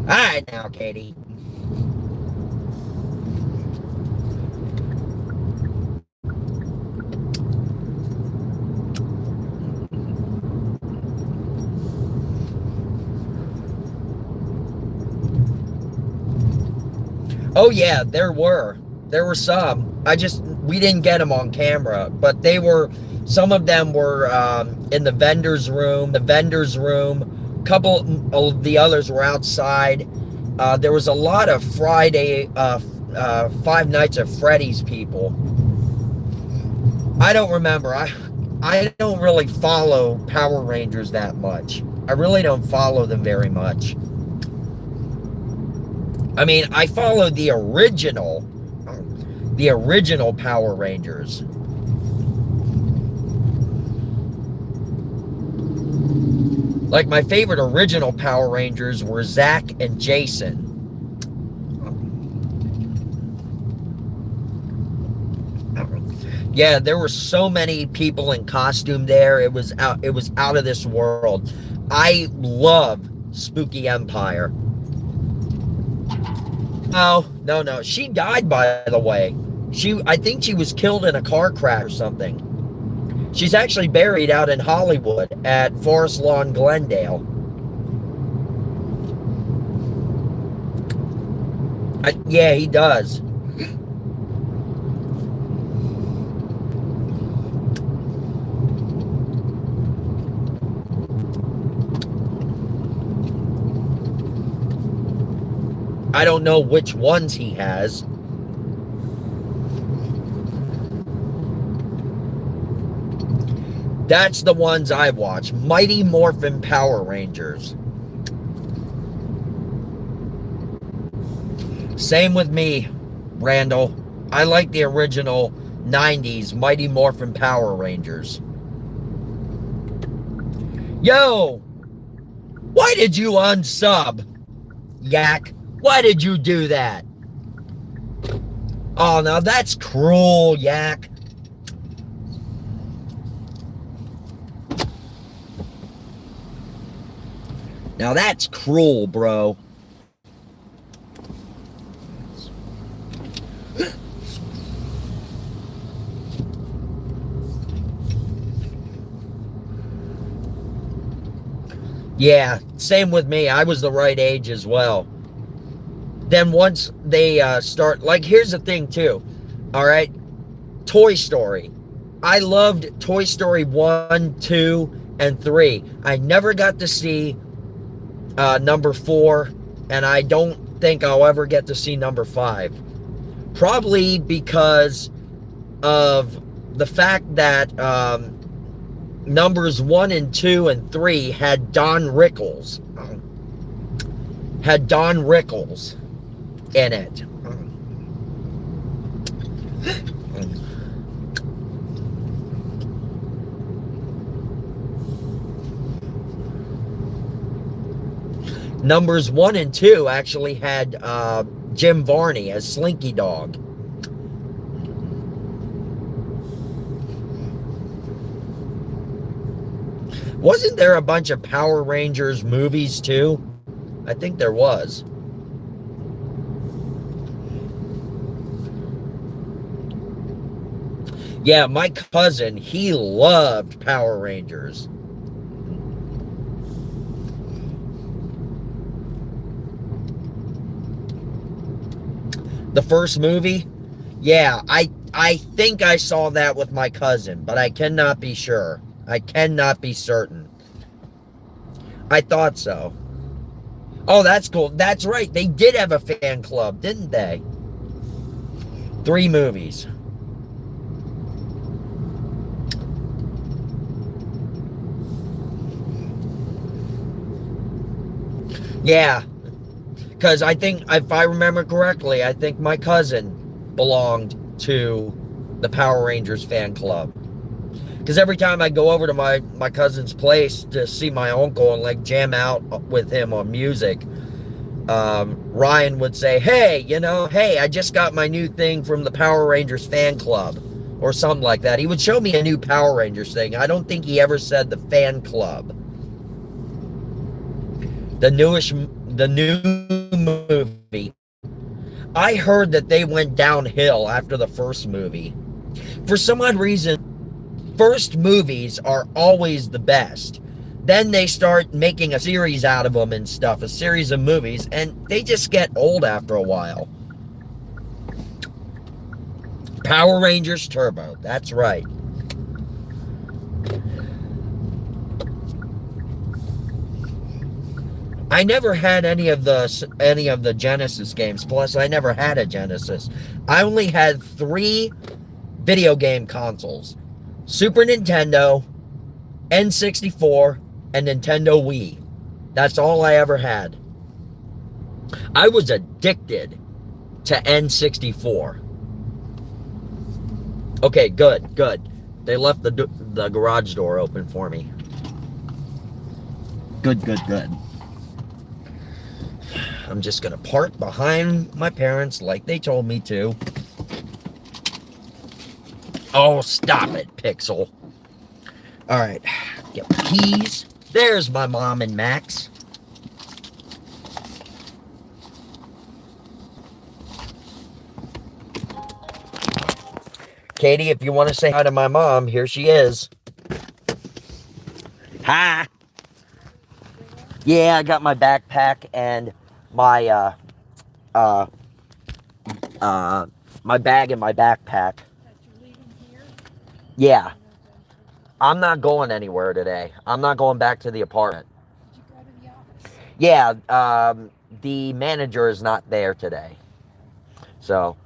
All right now, Katie. Oh yeah, there were some. We didn't get them on camera, but some of them were in the vendor's room. A couple of the others were outside. There was a lot of Friday, Five Nights at Freddy's people. I don't remember. I don't really follow Power Rangers that much. I really don't follow them very much. I mean, I follow the original Power Rangers. Like, my favorite original Power Rangers were Zach and Jason. Yeah, there were so many people in costume there. It was out of this world. I love Spooky Empire. No. She died, by the way. I think she was killed in a car crash or something. She's actually buried out in Hollywood at Forest Lawn, Glendale. Yeah, he does. I don't know which ones he has. That's the ones I watch. Mighty Morphin Power Rangers. Same with me, Randall. I like the original 90s Mighty Morphin Power Rangers. Yo! Why did you unsub, Yak? Why did you do that? Oh, now that's cruel, Yak. Now that's cruel, bro. Yeah, same with me. I was the right age as well. Then once they start, like, here's the thing too, all right? Toy Story. I loved Toy Story 1, 2, and 3. I never got to see number 4, and I don't think I'll ever get to see number 5. Probably because of the fact that numbers 1 and 2 and 3 had Don Rickles. In it. Numbers 1 and 2 actually had Jim Varney as Slinky Dog. Wasn't there a bunch of Power Rangers movies too? I think there was. Yeah, my cousin, he loved Power Rangers. The first movie? Yeah, I think I saw that with my cousin, but I cannot be sure. I cannot be certain. I thought so. Oh, that's cool. That's right. They did have a fan club, didn't they? 3 movies. Yeah, because I think, if I remember correctly, I think my cousin belonged to the Power Rangers fan club. Because every time I go over to my cousin's place to see my uncle and like jam out with him on music, Ryan would say, hey, hey, I just got my new thing from the Power Rangers fan club, or something like that. He would show me a new Power Rangers thing. I don't think he ever said the fan club. The new movie. I heard that they went downhill after the first movie. For some odd reason, first movies are always the best. Then they start making a series out of them and stuff, a series of movies, and they just get old after a while. Power Rangers Turbo, that's right. I never had any of the Genesis games. Plus, I never had a Genesis. I only had 3 video game consoles: Super Nintendo, N64, and Nintendo Wii. That's all I ever had. I was addicted to N64. Okay, good. They left the garage door open for me. Good. I'm just gonna park behind my parents like they told me to. Oh, stop it, Pixel. Alright, get my keys. There's my mom and Max. Katie, if you want to say hi to my mom, here she is. Hi. Yeah, I got my backpack and my my bag in my backpack. Yeah. I'm not going anywhere today. I'm not going back to the apartment. Did you go to the office? Yeah, the manager is not there today. So,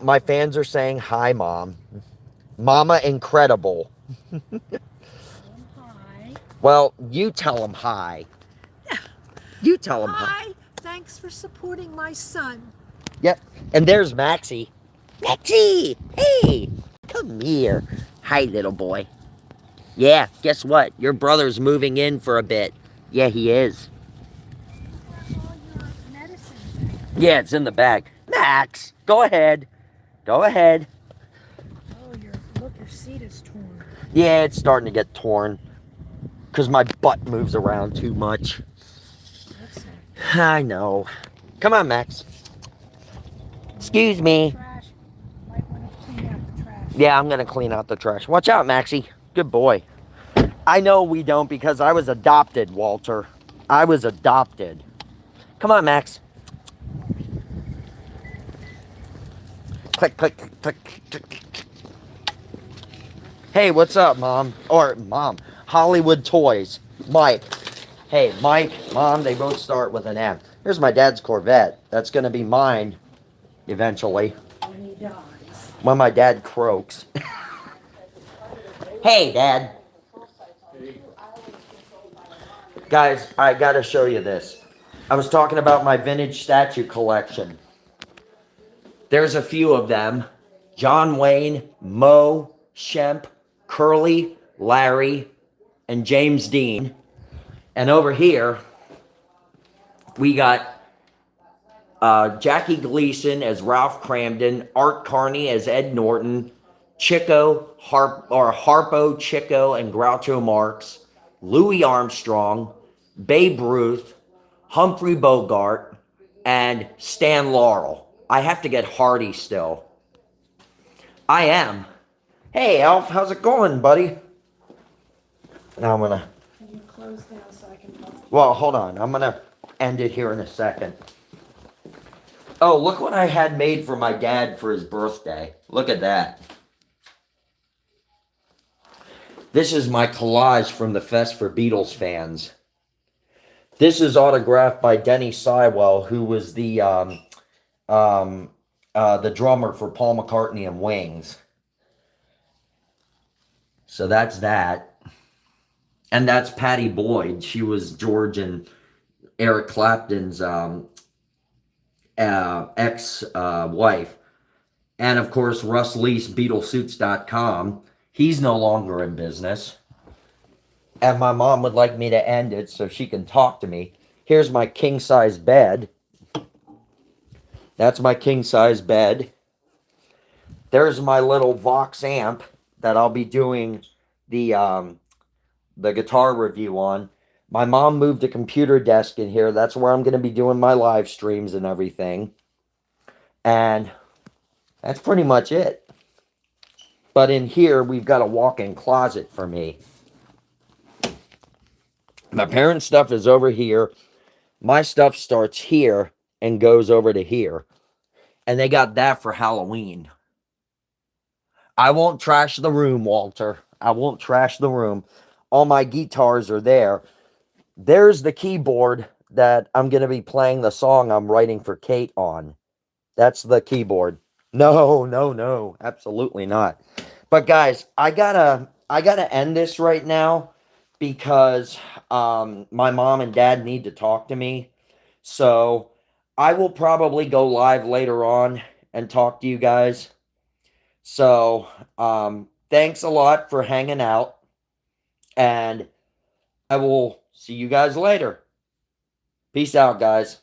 my fans are saying hi, Mom. Mama Incredible. Hi. Well, you tell him hi. You tell him hi. Hi. Thanks for supporting my son. Yep. And there's Maxie. Maxie! Hey! Come here. Hi, little boy. Yeah, guess what? Your brother's moving in for a bit. Yeah, he is. All your medicine. Yeah, it's in the bag. Max, go ahead. Go ahead. Oh, your seat is torn. Yeah, it's starting to get torn. Because my butt moves around too much. That's not I know. Come on, Max. Excuse me. trash. Might want to clean out the trash. Yeah, I'm going to clean out the trash. Watch out, Maxie. Good boy. I know we don't because I was adopted, Walter. I was adopted. Come on, Max. Click, click, click, click, click. Hey, what's up, Mom? Or, Mom. Hollywood Toys. Mike. Hey, Mike, Mom, they both start with an M. Here's my dad's Corvette. That's going to be mine eventually. When he dies. When my dad croaks. Hey, Dad. Guys, I gotta show you this. I was talking about my vintage statue collection. There's a few of them. John Wayne, Moe, Shemp, Curly, Larry, and James Dean. And over here, we got Jackie Gleason as Ralph Cramden, Art Carney as Ed Norton, Harpo, Chico, and Groucho Marx, Louis Armstrong, Babe Ruth, Humphrey Bogart, and Stan Laurel. I have to get Hardy still. I am. Hey, Alf, how's it going, buddy? Now I'm gonna. Can you close down so I can talk? Well, hold on. I'm gonna end it here in a second. Oh, look what I had made for my dad for his birthday. Look at that. This is my collage from the Fest for Beatles fans. This is autographed by Denny Sywell, who was the drummer for Paul McCartney and Wings. So that's that. And that's Patty Boyd. She was George and Eric Clapton's ex-wife. And of course, Russ Lease, BeatleSuits.com. He's no longer in business. And my mom would like me to end it so she can talk to me. Here's my king-size bed. That's my king-size bed. There's my little Vox amp that I'll be doing the guitar review on. My mom moved a computer desk in here. That's where I'm going to be doing my live streams and everything. And that's pretty much it. But in here, we've got a walk-in closet for me. My parents' stuff is over here. My stuff starts here and goes over to here. And they got that for Halloween. I won't trash the room, Walter. I won't trash the room. All my guitars are there. There's the keyboard that I'm going to be playing the song I'm writing for Kate on. That's the keyboard. No, absolutely not. But guys, I gotta end this right now because my mom and dad need to talk to me. So I will probably go live later on and talk to you guys. So thanks a lot for hanging out, and I will see you guys later. Peace out, guys.